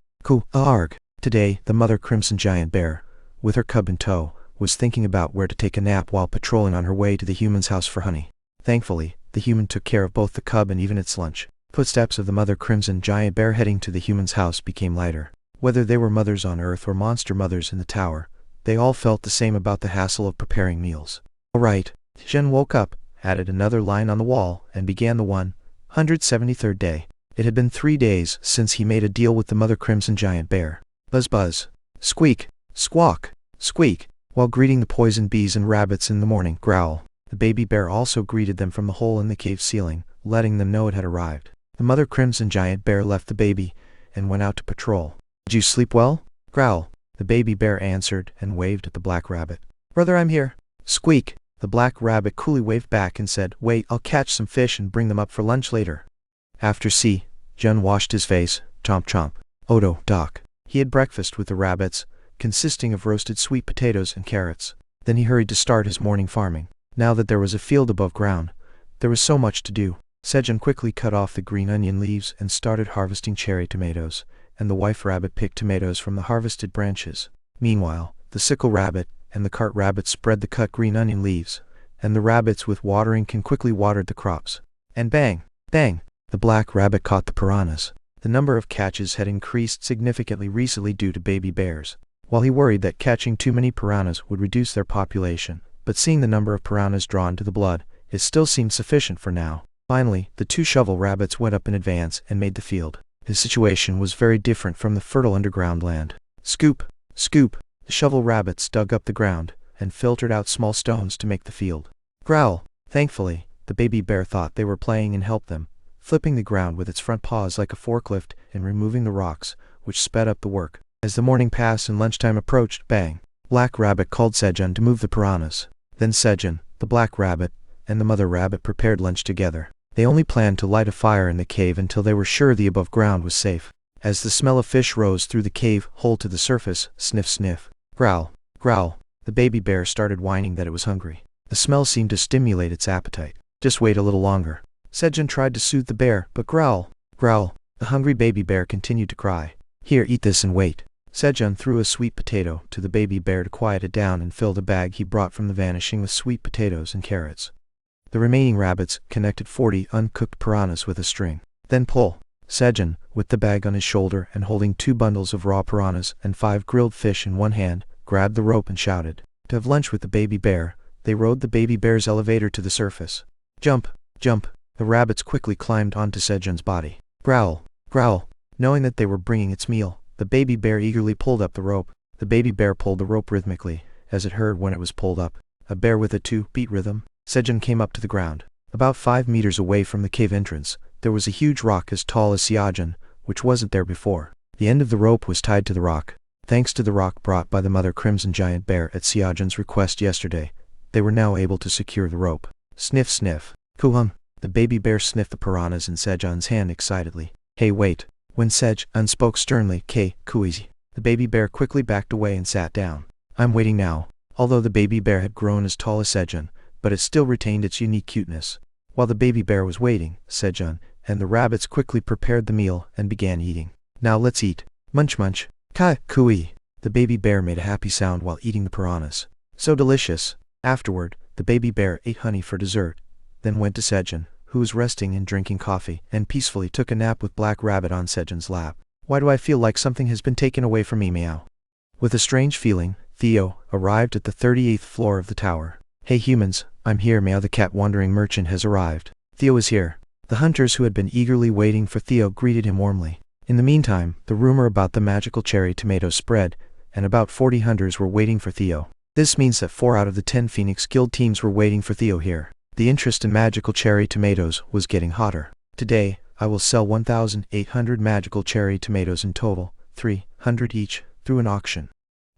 Arg! Today, the mother crimson giant bear, with her cub in tow, was thinking about where to take a nap while patrolling on her way to the human's house for honey. Thankfully, the human took care of both the cub and even its lunch. Footsteps of the mother crimson giant bear heading to the human's house became lighter. Whether they were mothers on Earth or monster mothers in the tower, they all felt the same about the hassle of preparing meals. All right. Jen woke up, added another line on the wall, and began the 173rd day. It had been 3 days since he made a deal with the mother crimson giant bear. Buzz buzz. Squeak. Squawk. Squeak. While greeting the poison bees and rabbits in the morning, growl. The baby bear also greeted them from the hole in the cave ceiling, letting them know it had arrived. The mother crimson giant bear left the baby and went out to patrol. Did you sleep well? Growl. The baby bear answered and waved at the black rabbit. Brother, I'm here. Squeak. The black rabbit coolly waved back and said, wait, I'll catch some fish and bring them up for lunch later. After Jun washed his face, chomp chomp. Odo, Doc. He had breakfast with the rabbits, consisting of roasted sweet potatoes and carrots. Then he hurried to start his morning farming. Now that there was a field above ground, there was so much to do. Sejun quickly cut off the green onion leaves and started harvesting cherry tomatoes, and the wife rabbit picked tomatoes from the harvested branches. Meanwhile, the sickle rabbit and the cart rabbit spread the cut green onion leaves, and the rabbits with watering can quickly watered the crops. And bang! Bang! The black rabbit caught the piranhas. The number of catches had increased significantly recently due to baby bears. While he worried that catching too many piranhas would reduce their population, but seeing the number of piranhas drawn to the blood, it still seemed sufficient for now. Finally, the 2 shovel rabbits went up in advance and made the field. His situation was very different from the fertile underground land. Scoop! Scoop! The shovel rabbits dug up the ground and filtered out small stones to make the field. Growl! Thankfully, the baby bear thought they were playing and helped them, flipping the ground with its front paws like a forklift and removing the rocks, which sped up the work. As the morning passed and lunchtime approached, bang! Black Rabbit called Sejun to move the piranhas. Then Sejun, the black rabbit, and the mother rabbit prepared lunch together. They only planned to light a fire in the cave until they were sure the above ground was safe. As the smell of fish rose through the cave hole to the surface, sniff sniff. Growl. Growl. The baby bear started whining that it was hungry. The smell seemed to stimulate its appetite. Just wait a little longer. Sejun tried to soothe the bear, but growl. Growl. The hungry baby bear continued to cry. Here, eat this and wait. Sejun threw a sweet potato to the baby bear to quiet it down and filled a bag he brought from the vanishing with sweet potatoes and carrots. The remaining rabbits connected 40 uncooked piranhas with a string. Then pull. Sejun, with the bag on his shoulder and holding 2 bundles of raw piranhas and 5 grilled fish in one hand, grabbed the rope and shouted. To have lunch with the baby bear, they rode the baby bear's elevator to the surface. Jump! Jump! The rabbits quickly climbed onto Sejun's body. Growl! Growl! Knowing that they were bringing its meal, the baby bear eagerly pulled up the rope. The baby bear pulled the rope rhythmically, as it heard when it was pulled up. A bear with a 2-beat rhythm. Sejun came up to the ground. About 5 meters away from the cave entrance, there was a huge rock as tall as Sejun, which wasn't there before. The end of the rope was tied to the rock. Thanks to the rock brought by the mother crimson giant bear at Sejun's request yesterday, they were now able to secure the rope. Sniff sniff. Kuhum. The baby bear sniffed the piranhas in Sejun's hand excitedly. Hey, wait. When Sejun spoke sternly, K. Kuizi. The baby bear quickly backed away and sat down. I'm waiting now. Although the baby bear had grown as tall as Sejun, but it still retained its unique cuteness. While the baby bear was waiting, Sejun and the rabbits quickly prepared the meal and began eating. Now let's eat. Munch munch. Kai kui. The baby bear made a happy sound while eating the piranhas. So delicious. Afterward, the baby bear ate honey for dessert, then went to Sejun, who was resting and drinking coffee, and peacefully took a nap with Black Rabbit on Sejun's lap. Why do I feel like something has been taken away from me, meow? With a strange feeling, Theo arrived at the 38th floor of the tower. Hey humans, I'm here, meow. The cat wandering merchant has arrived. Theo is here. The hunters who had been eagerly waiting for Theo greeted him warmly. In the meantime, the rumor about the magical cherry tomato spread, and about 40 hunters were waiting for Theo. This means that 4 out of the 10 Phoenix Guild teams were waiting for Theo here. The interest in magical cherry tomatoes was getting hotter. Today, I will sell 1,800 magical cherry tomatoes in total, 300 each, through an auction.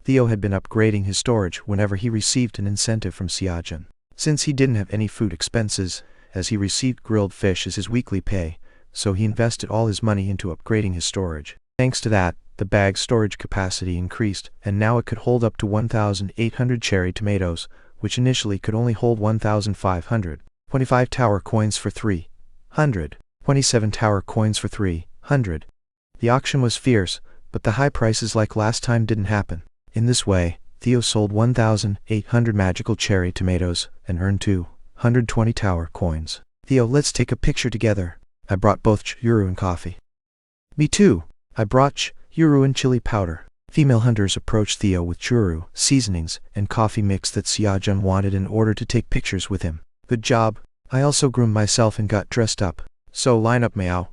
Theo had been upgrading his storage whenever he received an incentive from Sejun. Since he didn't have any food expenses, as he received grilled fish as his weekly pay, so he invested all his money into upgrading his storage. Thanks to that, the bag's storage capacity increased, and now it could hold up to 1,800 cherry tomatoes, which initially could only hold 1,500. 25 tower coins for 300. 27 tower coins for 300. The auction was fierce, but the high prices like last time didn't happen. In this way, Theo sold 1,800 magical cherry tomatoes and earned 220 tower coins. Theo, let's take a picture together. I brought both churu and coffee. Me too. I brought churu and chili powder. Female hunters approached Theo with churu, seasonings, and coffee mix that Xiaojun wanted in order to take pictures with him. Good job. I also groomed myself and got dressed up. So line up, Meow.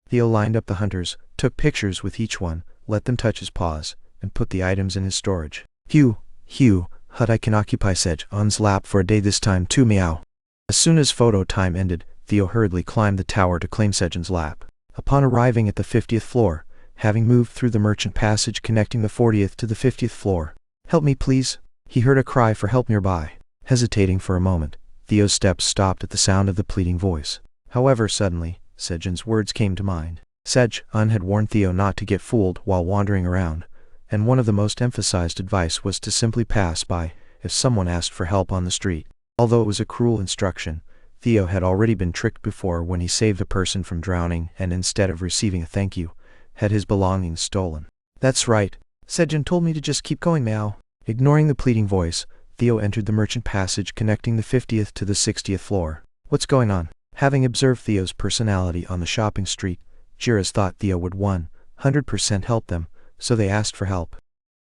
Theo lined up the hunters, took pictures with each one, let them touch his paws, and put the items in his storage. Hugh, Hut, I can occupy Sejun's lap for a day this time too, Meow. As soon as photo time ended, Theo hurriedly climbed the tower to claim Sejun's lap. Upon arriving at the 50th floor, having moved through the merchant passage connecting the 40th to the 50th floor, "Help me please." He heard a cry for help nearby. Hesitating for a moment, Theo's steps stopped at the sound of the pleading voice. However, suddenly, Sejun's words came to mind. Sejun had warned Theo not to get fooled while wandering around, and one of the most emphasized advice was to simply pass by if someone asked for help on the street. Although it was a cruel instruction, Theo had already been tricked before when he saved a person from drowning and instead of receiving a thank you, had his belongings stolen. That's right. Sejun told me to just keep going, Meow. Ignoring the pleading voice, Theo entered the merchant passage connecting the 50th to the 60th floor. What's going on? Having observed Theo's personality on the shopping street, Jiras thought Theo would 100% help them, so they asked for help.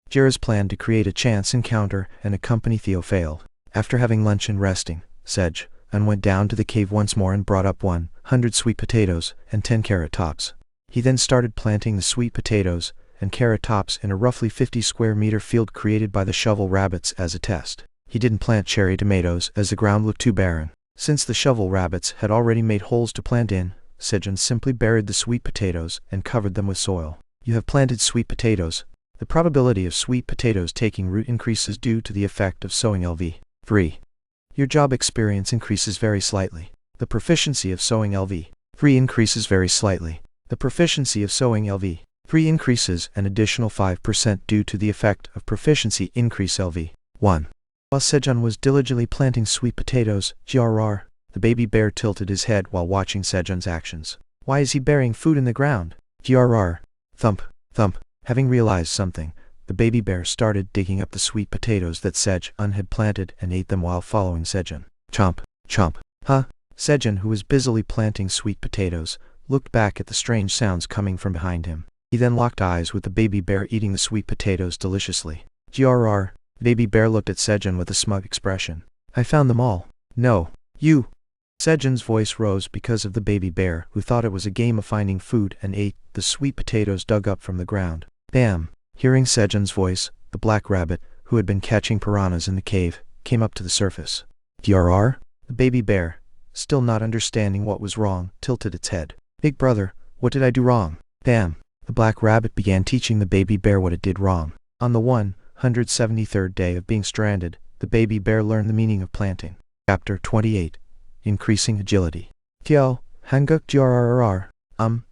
Jiras planned to create a chance encounter and accompany Theo failed. After having lunch and resting, Sejun went down to the cave once more and brought up 100 sweet potatoes and 10 carrot tops. He then started planting the sweet potatoes and carrot tops in a roughly 50 square meter field created by the shovel rabbits as a test. He didn't plant cherry tomatoes as the ground looked too barren. Since the shovel rabbits had already made holes to plant in, Sejun simply buried the sweet potatoes and covered them with soil. You have planted sweet potatoes. The probability of sweet potatoes taking root increases due to the effect of sowing LV3. Your job experience increases very slightly. The proficiency of sowing LV3 increases very slightly. The proficiency of sowing LV3 increases an additional 5% due to the effect of proficiency increase LV1. While Sejun was diligently planting sweet potatoes, the baby bear tilted his head while watching Sejun's actions. Why is he burying food in the ground? Thump, thump. Having realized something, the baby bear started digging up the sweet potatoes that Sejun had planted and ate them while following Sejun. Chomp, chomp. Huh? Sejun, who was busily planting sweet potatoes, looked back at the strange sounds coming from behind him. He then locked eyes with the baby bear eating the sweet potatoes deliciously. The baby bear looked at Sejun with a smug expression. I found them all. No, you. Sejun's voice rose because of the baby bear, who thought it was a game of finding food and ate the sweet potatoes dug up from the ground. Bam! Hearing Sejun's voice, the black rabbit, who had been catching piranhas in the cave, came up to the surface. The baby bear, still not understanding what was wrong, tilted its head. Big brother, what did I do wrong? Bam! The black rabbit began teaching the baby bear what it did wrong. On the 173rd day of being stranded, the baby bear learned the meaning of planting. Chapter 28. Increasing Agility. Tiao, Hanguk Grrr.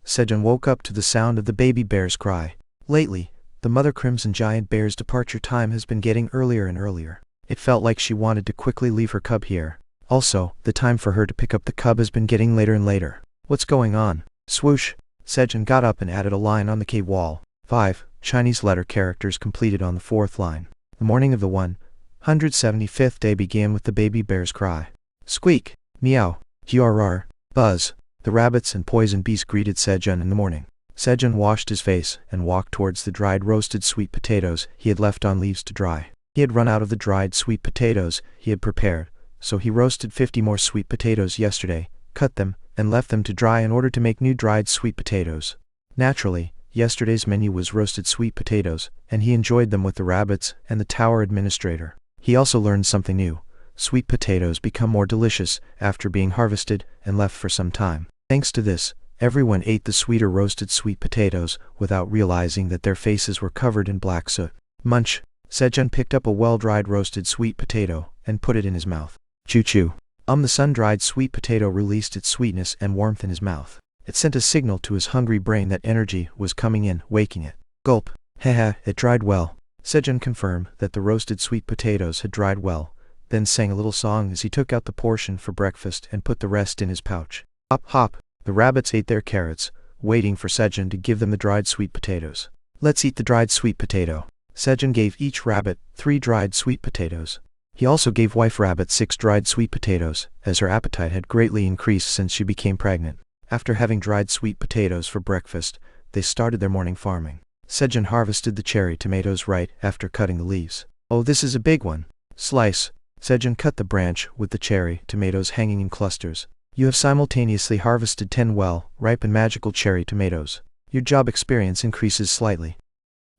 Sejun woke up to the sound of the baby bear's cry. Lately, the mother crimson giant bear's departure time has been getting earlier and earlier. It felt like she wanted to quickly leave her cub here. Also, the time for her to pick up the cub has been getting later and later. What's going on? Swoosh! Sejun got up and added a line on the cave wall. 5 Chinese letter characters completed on the 4th line. The morning of the 175th day began with the baby bear's cry. Squeak! Meow! Grrr! Buzz! The rabbits and poison bees greeted Sejun in the morning. Sejun washed his face and walked towards the dried roasted sweet potatoes he had left on leaves to dry. He had run out of the dried sweet potatoes he had prepared, so he roasted 50 more sweet potatoes yesterday, cut them, and left them to dry in order to make new dried sweet potatoes. Naturally, yesterday's menu was roasted sweet potatoes, and he enjoyed them with the rabbits and the tower administrator. He also learned something new. Sweet potatoes become more delicious after being harvested and left for some time. Thanks to this, everyone ate the sweeter roasted sweet potatoes without realizing that their faces were covered in black soot. Munch! Sejun picked up a well-dried roasted sweet potato and put it in his mouth. Choo-choo! The sun-dried sweet potato released its sweetness and warmth in his mouth. It sent a signal to his hungry brain that energy was coming in, waking it. Gulp. Haha, it dried well. Sejun confirmed that the roasted sweet potatoes had dried well, then sang a little song as he took out the portion for breakfast and put the rest in his pouch. Hop, hop. The rabbits ate their carrots, waiting for Sejun to give them the dried sweet potatoes. Let's eat the dried sweet potato. Sejun gave each rabbit 3 dried sweet potatoes. He also gave wife rabbit 6 dried sweet potatoes, as her appetite had greatly increased since she became pregnant. After having dried sweet potatoes for breakfast, they started their morning farming. Sejun harvested the cherry tomatoes right after cutting the leaves. Oh, this is a big one. Slice. Sejun cut the branch with the cherry tomatoes hanging in clusters. You have simultaneously harvested 10 well-ripe and magical cherry tomatoes. Your job experience increases slightly.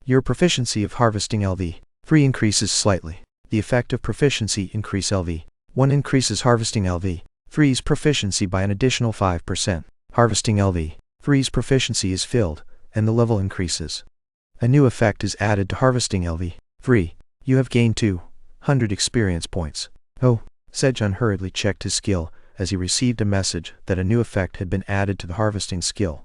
Your proficiency of harvesting LV3 increases slightly. The effect of proficiency increase LV1 increases harvesting LV3's proficiency by an additional 5%. Harvesting LV3's proficiency is filled, and the level increases. A new effect is added to harvesting LV3. You have gained 200 experience points. Oh, Sejun hurriedly checked his skill as he received a message that a new effect had been added to the harvesting skill.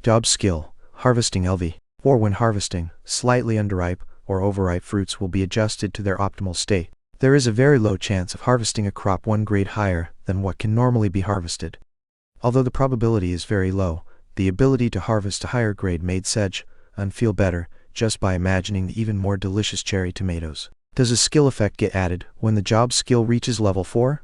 Job skill, harvesting LV4. When harvesting, slightly underripe or overripe fruits will be adjusted to their optimal state. There is a very low chance of harvesting a crop 1 grade higher than what can normally be harvested. Although the probability is very low, the ability to harvest a higher grade made Sejun feel better just by imagining the even more delicious cherry tomatoes. Does a skill effect get added when the job skill reaches level 4?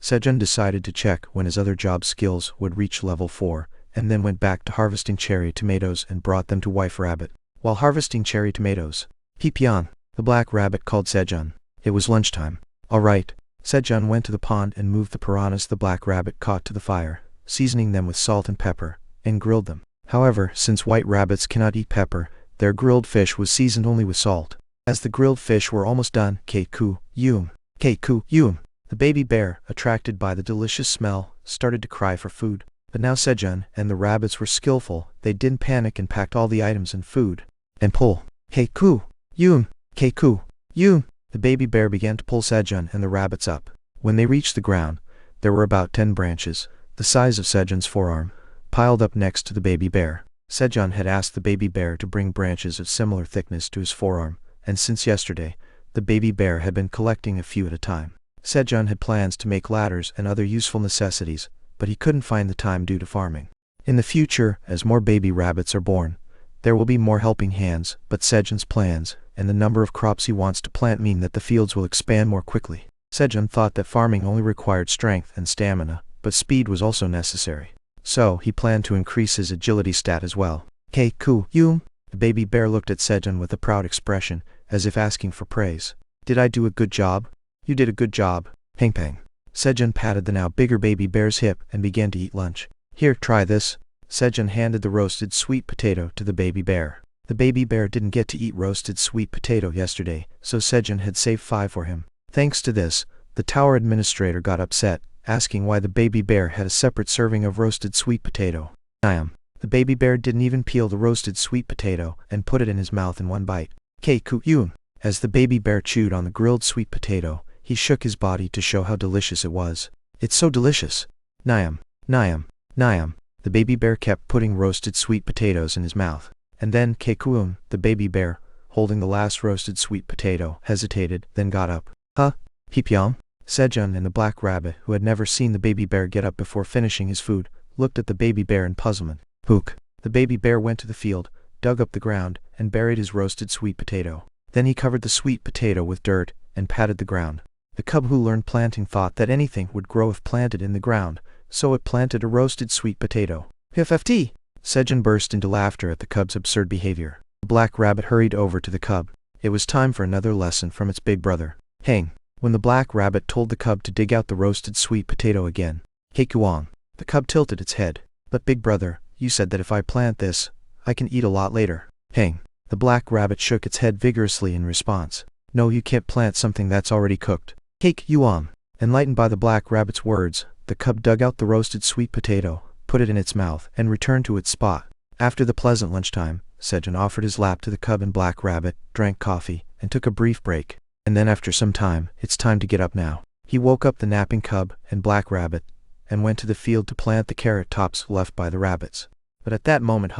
Sejun decided to check when his other job skills would reach level 4, and then went back to harvesting cherry tomatoes and brought them to wife rabbit. While harvesting cherry tomatoes, Pipian, the black rabbit, called Sejun. It was lunchtime. All right. Sejun went to the pond and moved the piranhas the black rabbit caught to the fire, seasoning them with salt and pepper, and grilled them. However, since white rabbits cannot eat pepper, their grilled fish was seasoned only with salt. As the grilled fish were almost done, Keiku-yum, the baby bear, attracted by the delicious smell, started to cry for food. But now Sejun and the rabbits were skillful. They didn't panic and packed all the items in food and pull. Keiku-yum. The baby bear began to pull Sejun and the rabbits up. When they reached the ground, there were about 10 branches, the size of Sejun's forearm, piled up next to the baby bear. Sejun had asked the baby bear to bring branches of similar thickness to his forearm, and since yesterday, the baby bear had been collecting a few at a time. Sejun had plans to make ladders and other useful necessities, but he couldn't find the time due to farming. In the future, as more baby rabbits are born, there will be more helping hands, but Sejun's plans and the number of crops he wants to plant mean that the fields will expand more quickly. Sejun thought that farming only required strength and stamina, but speed was also necessary. So, he planned to increase his agility stat as well. Keiku-yum. The baby bear looked at Sejun with a proud expression, as if asking for praise. Did I do a good job? You did a good job. Pang pang. Sejun patted the now bigger baby bear's hip and began to eat lunch. Here, try this. Sejun handed the roasted sweet potato to the baby bear. The baby bear didn't get to eat roasted sweet potato yesterday, so Sejun had saved 5 for him. Thanks to this, the tower administrator got upset, asking why the baby bear had a separate serving of roasted sweet potato. The baby bear didn't even peel the roasted sweet potato and put it in his mouth in one bite. Keiku-yum. As the baby bear chewed on the grilled sweet potato, he shook his body to show how delicious it was. It's so delicious. Nyam. The baby bear kept putting roasted sweet potatoes in his mouth. And then Keiku-yum, the baby bear, holding the last roasted sweet potato, hesitated, then got up. Huh? Pipiam? Sejun and the black rabbit, who had never seen the baby bear get up before finishing his food, looked at the baby bear in puzzlement. Hook. The baby bear went to the field, dug up the ground, and buried his roasted sweet potato. Then he covered the sweet potato with dirt, and patted the ground. The cub who learned planting thought that anything would grow if planted in the ground, so it planted a roasted sweet potato. FFT! Sejun burst into laughter at the cub's absurd behavior. The black rabbit hurried over to the cub. It was time for another lesson from its big brother. Hang. When the black rabbit told the cub to dig out the roasted sweet potato again. Keikuang. The cub tilted its head. But big brother, you said that if I plant this, I can eat a lot later. Hang. The black rabbit shook its head vigorously in response. No, you can't plant something that's already cooked. Keikuang. Enlightened by the black rabbit's words, the cub dug out the roasted sweet potato, put it in its mouth, and returned to its spot. After the pleasant lunchtime, Sejun offered his lap to the cub and black rabbit, drank coffee, and took a brief break. And then after some time, it's time to get up now. He woke up the napping cub and black rabbit, and went to the field to plant the carrot tops left by the rabbits. But at that moment,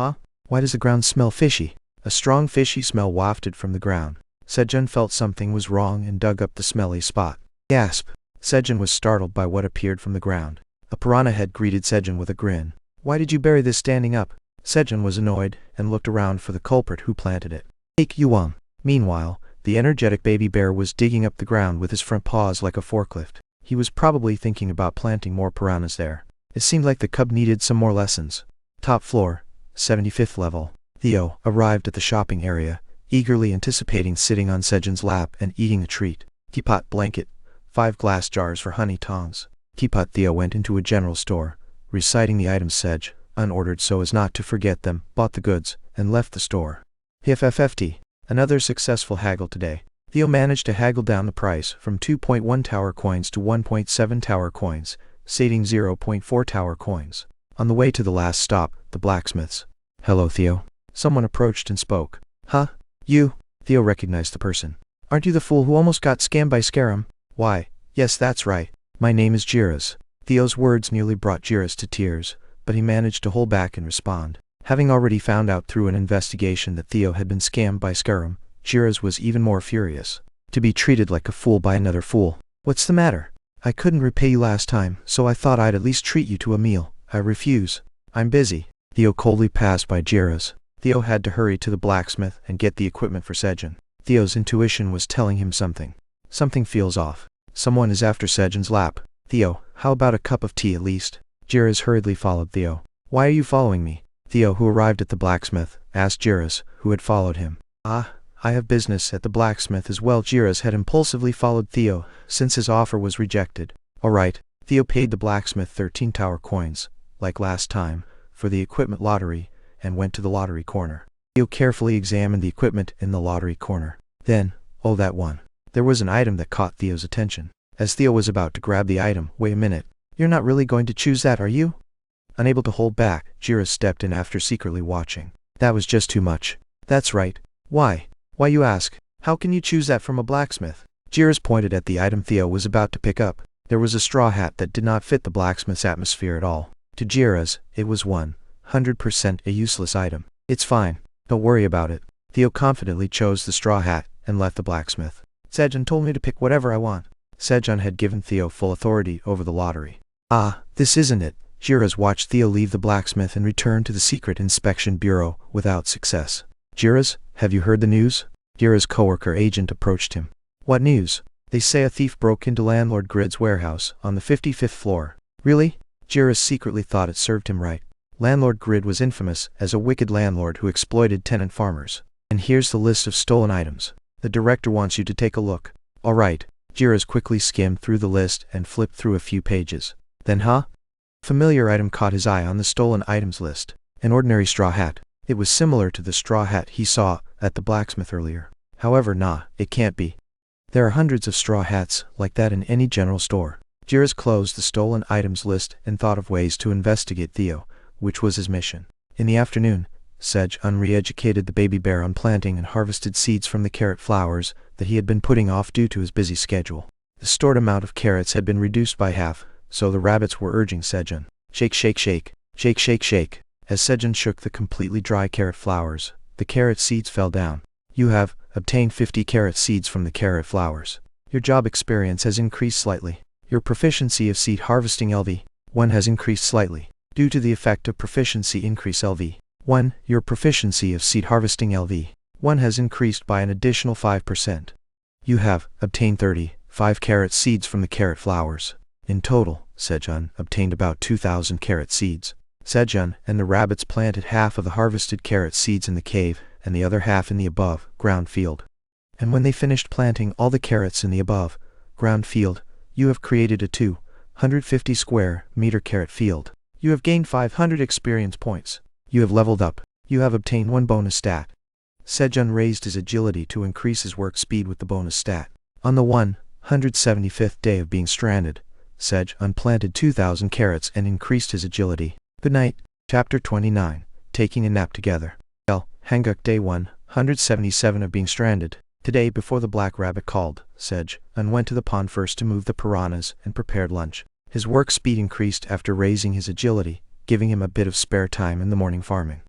why does the ground smell fishy? A strong fishy smell wafted from the ground. Sejun felt something was wrong and dug up the smelly spot. Gasp! Sejun was startled by what appeared from the ground. A piranha head greeted Sejun with a grin. Why did you bury this standing up? Sejun was annoyed and looked around for the culprit who planted it. Take Yuang. Meanwhile, the energetic baby bear was digging up the ground with his front paws like a forklift. He was probably thinking about planting more piranhas there. It seemed like the cub needed some more lessons. Top floor, 75th level. Theo arrived at the shopping area, eagerly anticipating sitting on Sejun's lap and eating a treat. Teapot blanket, 5 glass jars for honey tongs. Teapot. Theo went into a general store, reciting the items Sej, unordered so as not to forget them, bought the goods, and left the store. FFFT. Another successful haggle today. Theo managed to haggle down the price from 2.1 tower coins to 1.7 tower coins, saving 0.4 tower coins. On the way to the last stop, the blacksmith's. Hello, Theo. Someone approached and spoke. You? Theo recognized the person. Aren't you the fool who almost got scammed by Scarum? Why, yes, that's right. My name is Jiras. Theo's words nearly brought Jiras to tears, but he managed to hold back and respond. Having already found out through an investigation that Theo had been scammed by Scarum, Jiras was even more furious. To be treated like a fool by another fool. What's the matter? I couldn't repay you last time, so I thought I'd at least treat you to a meal. I refuse. I'm busy. Theo coldly passed by Jiras. Theo had to hurry to the blacksmith and get the equipment for Sejun. Theo's intuition was telling him something. Something feels off. Someone is after Sejun's lap. Theo, how about a cup of tea at least? Jiras hurriedly followed Theo. Why are you following me? Theo, who arrived at the blacksmith, asked Jiras, who had followed him. I have business at the blacksmith as well. Jiras had impulsively followed Theo, since his offer was rejected. Alright. Theo paid the blacksmith 13 tower coins, like last time, for the equipment lottery, and went to the lottery corner. Theo carefully examined the equipment in the lottery corner. Then, oh that one. There was an item that caught Theo's attention. As Theo was about to grab the item, wait a minute. You're not really going to choose that, are you? Unable to hold back, Jiras stepped in after secretly watching. That was just too much. That's right. Why? Why you ask? How can you choose that from a blacksmith? Jiras pointed at the item Theo was about to pick up. There was a straw hat that did not fit the blacksmith's atmosphere at all. To Jiras, it was 100% a useless item. It's fine. Don't worry about it. Theo confidently chose the straw hat and left the blacksmith. Sejun told me to pick whatever I want. Sejun had given Theo full authority over the lottery. This isn't it. Jiras watched Theo leave the blacksmith and return to the secret inspection bureau without success. Jiras, have you heard the news? Jiras' coworker agent approached him. What news? They say a thief broke into Landlord Grid's warehouse on the 55th floor. Really? Jiras secretly thought it served him right. Landlord Grid was infamous as a wicked landlord who exploited tenant farmers. And here's the list of stolen items. The director wants you to take a look. Alright. Jiras quickly skimmed through the list and flipped through a few pages. Then familiar item caught his eye on the stolen items list. An ordinary straw hat. It was similar to the straw hat he saw at the blacksmith earlier. However, it can't be. There are hundreds of straw hats like that in any general store. Jiras closed the stolen items list and thought of ways to investigate Theo, which was his mission. In the afternoon, Sejun re-educated the baby bear on planting and harvested seeds from the carrot flowers that he had been putting off due to his busy schedule. The stored amount of carrots had been reduced by half, so the rabbits were urging Sejun. Shake, shake, shake. Shake, shake, shake. As Sejun shook the completely dry carrot flowers, the carrot seeds fell down. You have obtained 50 carrot seeds from the carrot flowers. Your job experience has increased slightly. Your proficiency of seed harvesting LV1 has increased slightly. Due to the effect of proficiency increase LV1, your proficiency of seed harvesting LV1 has increased by an additional 5%. You have obtained 35 carrot seeds from the carrot flowers. In total, Sejun obtained about 2,000 carrot seeds. Sejun and the rabbits planted half of the harvested carrot seeds in the cave and the other half in the above ground field. And when they finished planting all the carrots in the above ground field, you have created a 250 square meter carrot field. You have gained 500 experience points. You have leveled up. You have obtained 1 bonus stat. Sejun raised his agility to increase his work speed with the bonus stat. On the 175th day of being stranded, Sejun planted 2,000 carrots and increased his agility. Good night. Chapter 29. Taking a nap together. Hanguk Day 177 of being stranded. Today before the black rabbit called, Sedge, and went to the pond first to move the piranhas and prepared lunch. His work speed increased after raising his agility, giving him a bit of spare time in the morning farming.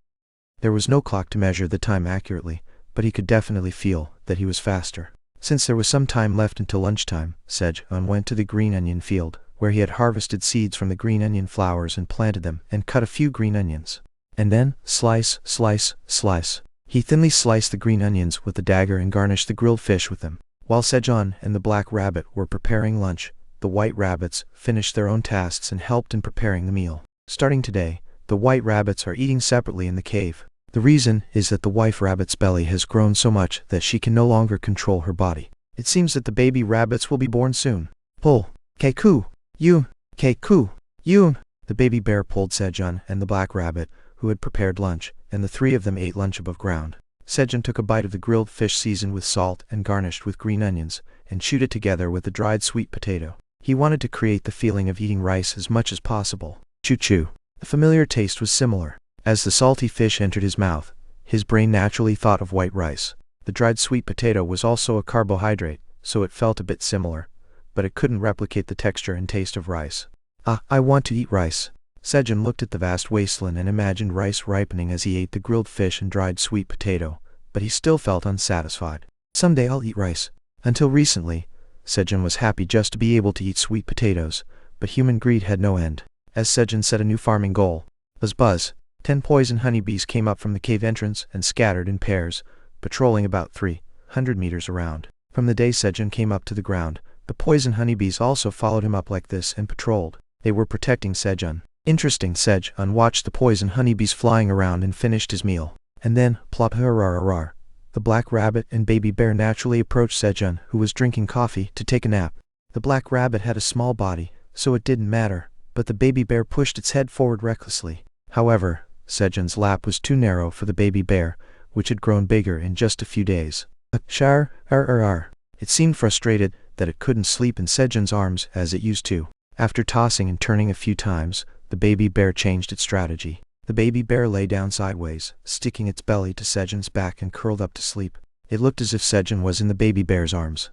There was no clock to measure the time accurately, but he could definitely feel that he was faster. Since there was some time left until lunchtime, Sedge went to the green onion field, where he had harvested seeds from the green onion flowers and planted them and cut a few green onions. And then, slice, slice, slice. He thinly sliced the green onions with the dagger and garnished the grilled fish with them. While Sejon and the black rabbit were preparing lunch, the white rabbits finished their own tasks and helped in preparing the meal. Starting today, the white rabbits are eating separately in the cave. The reason is that the white rabbit's belly has grown so much that she can no longer control her body. It seems that the baby rabbits will be born soon. Pull. Keku. Yun. Keku. Yun. The baby bear pulled Sejon and the black rabbit, who had prepared lunch, and the three of them ate lunch above ground. Sejon took a bite of the grilled fish seasoned with salt and garnished with green onions, and chewed it together with the dried sweet potato. He wanted to create the feeling of eating rice as much as possible. Choo-choo. The familiar taste was similar. As the salty fish entered his mouth, his brain naturally thought of white rice. The dried sweet potato was also a carbohydrate, so it felt a bit similar, but it couldn't replicate the texture and taste of rice. Ah, I want to eat rice. Sejon looked at the vast wasteland and imagined rice ripening as he ate the grilled fish and dried sweet potato, but he still felt unsatisfied. Someday I'll eat rice. Until recently, Sejon was happy just to be able to eat sweet potatoes, but human greed had no end. As Sejon set a new farming goal, buzz buzz, 10 poison honeybees came up from the cave entrance and scattered in pairs, patrolling about 300 meters around. From the day Sejon came up to the ground, the poison honeybees also followed him up like this and patrolled. They were protecting Sejon. Interesting. Sejon watched the poison honeybees flying around and finished his meal. And then, plop hurrah, the black rabbit and baby bear naturally approached Sejon, who was drinking coffee, to take a nap. The black rabbit had a small body, so it didn't matter, but the baby bear pushed its head forward recklessly. However, Sejon's lap was too narrow for the baby bear, which had grown bigger in just a few days. It seemed frustrated that it couldn't sleep in Sejon's arms as it used to. After tossing and turning a few times, the baby bear changed its strategy. The baby bear lay down sideways, sticking its belly to Sejon's back and curled up to sleep. It looked as if Sejon was in the baby bear's arms.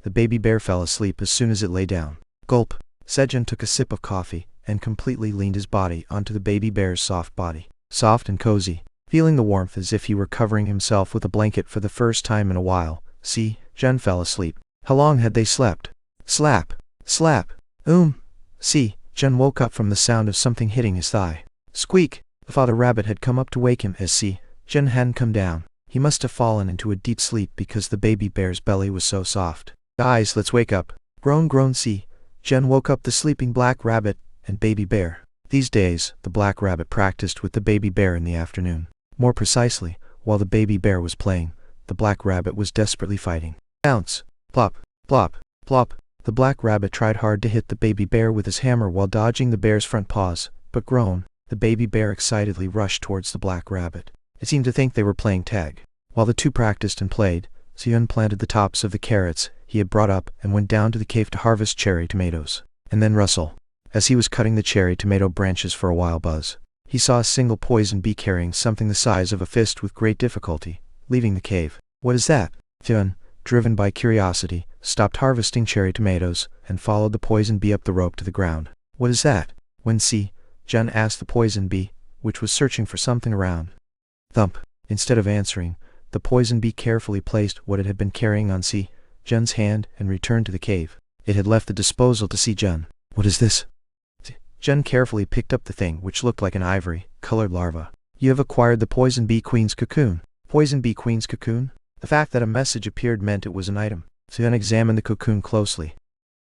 The baby bear fell asleep as soon as it lay down. Gulp. Sejon took a sip of coffee and completely leaned his body onto the baby bear's soft body. Soft and cozy. Feeling the warmth as if he were covering himself with a blanket for the first time in a while, Sejon fell asleep. How long had they slept? Slap. Slap. Sejon woke up from the sound of something hitting his thigh. Squeak. The father rabbit had come up to wake him as Sejon hadn't come down. He must have fallen into a deep sleep because the baby bear's belly was so soft. Guys, let's wake up. Groan. Sejon woke up the sleeping black rabbit and baby bear. These days, the black rabbit practiced with the baby bear in the afternoon. More precisely, while the baby bear was playing, the black rabbit was desperately fighting. Bounce. Plop. Plop. Plop. The black rabbit tried hard to hit the baby bear with his hammer while dodging the bear's front paws, but groan. The baby bear excitedly rushed towards the black rabbit. It seemed to think they were playing tag. While the two practiced and played, Sejon planted the tops of the carrots he had brought up and went down to the cave to harvest cherry tomatoes. And then rustle. As he was cutting the cherry tomato branches for a while buzz, he saw a single poison bee carrying something the size of a fist with great difficulty, leaving the cave. What is that? Sejon, driven by curiosity, stopped harvesting cherry tomatoes and followed the poison bee up the rope to the ground. What is that? When Sejon asked the poison bee, which was searching for something around. Thump. Instead of answering, the poison bee carefully placed what it had been carrying on Sejon's hand and returned to the cave. It had left the disposal to Sejon. What is this? Sejon carefully picked up the thing, which looked like an ivory-colored larva. You have acquired the poison bee queen's cocoon. Poison bee queen's cocoon? The fact that a message appeared meant it was an item. Sejon examined the cocoon closely.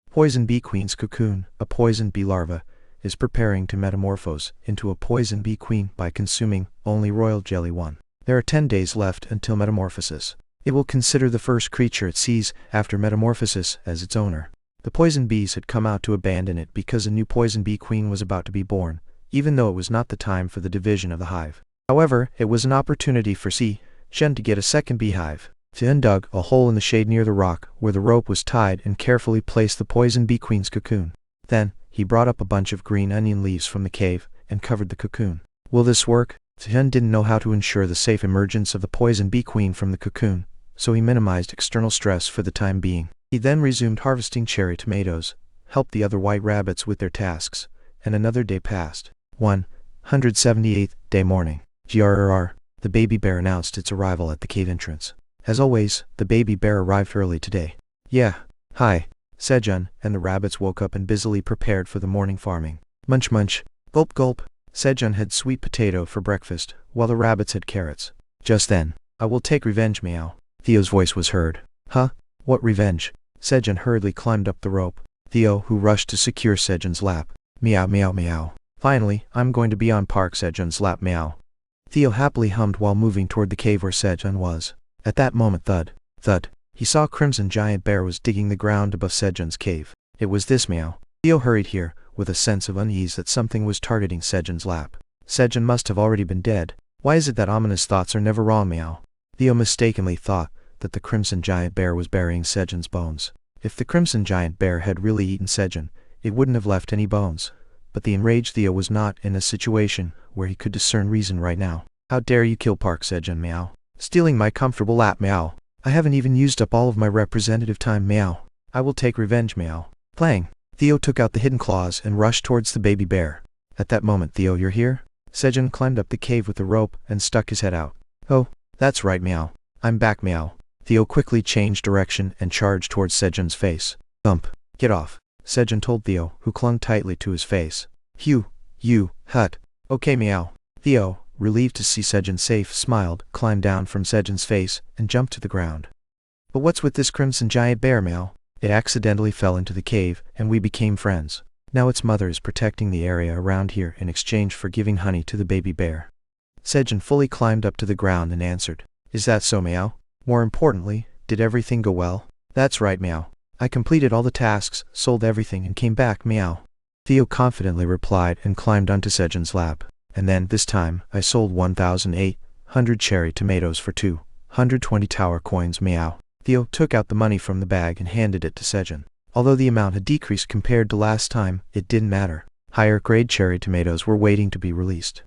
Poison bee queen's cocoon, a poison bee larva, is preparing to metamorphose into a poison bee queen by consuming only royal jelly 1. There are 10 days left until metamorphosis. It will consider the first creature it sees after metamorphosis as its owner. The poison bees had come out to abandon it because a new poison bee queen was about to be born, even though it was not the time for the division of the hive. However, it was an opportunity for Sejon to get a second beehive. Sejon dug a hole in the shade near the rock where the rope was tied and carefully placed the poison bee queen's cocoon. Then, he brought up a bunch of green onion leaves from the cave and covered the cocoon. Will this work? Sejon didn't know how to ensure the safe emergence of the poison bee queen from the cocoon, so he minimized external stress for the time being. He then resumed harvesting cherry tomatoes, helped the other white rabbits with their tasks, and another day passed. 178th day morning. Grrr. The baby bear announced its arrival at the cave entrance. As always, the baby bear arrived early today. Yeah. Hi. Sejun and the rabbits woke up and busily prepared for the morning farming. Munch munch. Gulp gulp. Sejun had sweet potato for breakfast, while the rabbits had carrots. Just then, I will take revenge, meow. Theo's voice was heard. Huh? What revenge? Sejun hurriedly climbed up the rope. Theo, who rushed to secure Sejun's lap. Meow meow meow. Finally, I'm going to be on Park Sejun's lap, meow. Theo happily hummed while moving toward the cave where Sejun was. At that moment, thud, thud, he saw a crimson giant bear was digging the ground above Sejun's cave. It was this, meow. Theo hurried here, with a sense of unease that something was targeting Sejun's lap. Sejun must have already been dead. Why is it that ominous thoughts are never wrong, meow? Theo mistakenly thought that the crimson giant bear was burying Sejun's bones. If the crimson giant bear had really eaten Sejun, it wouldn't have left any bones. But the enraged Theo was not in a situation where he could discern reason right now. How dare you kill Park Sejun, meow? Stealing my comfortable lap, meow. I haven't even used up all of my representative time, meow. I will take revenge, meow. Clang. Theo took out the hidden claws and rushed towards the baby bear. At that moment, Theo, you're here? Sejun climbed up the cave with the rope and stuck his head out. Oh, that's right, meow. I'm back, meow. Theo quickly changed direction and charged towards Sejun's face. Thump. Get off, Sejun told Theo, who clung tightly to his face. You, hut. Okay, meow. Theo, relieved to see Sejun safe, smiled, climbed down from Sejun's face, and jumped to the ground. But what's with this crimson giant bear, meow? It accidentally fell into the cave, and we became friends. Now its mother is protecting the area around here in exchange for giving honey to the baby bear. Sejun fully climbed up to the ground and answered. Is that so, meow? More importantly, did everything go well? That's right, meow. I completed all the tasks, sold everything, and came back, meow. Theo confidently replied and climbed onto Sejun's lap. And then, this time, I sold 1,800 cherry tomatoes for 220 tower coins, meow. Theo took out the money from the bag and handed it to Sejun. Although the amount had decreased compared to last time, it didn't matter. Higher grade cherry tomatoes were waiting to be released.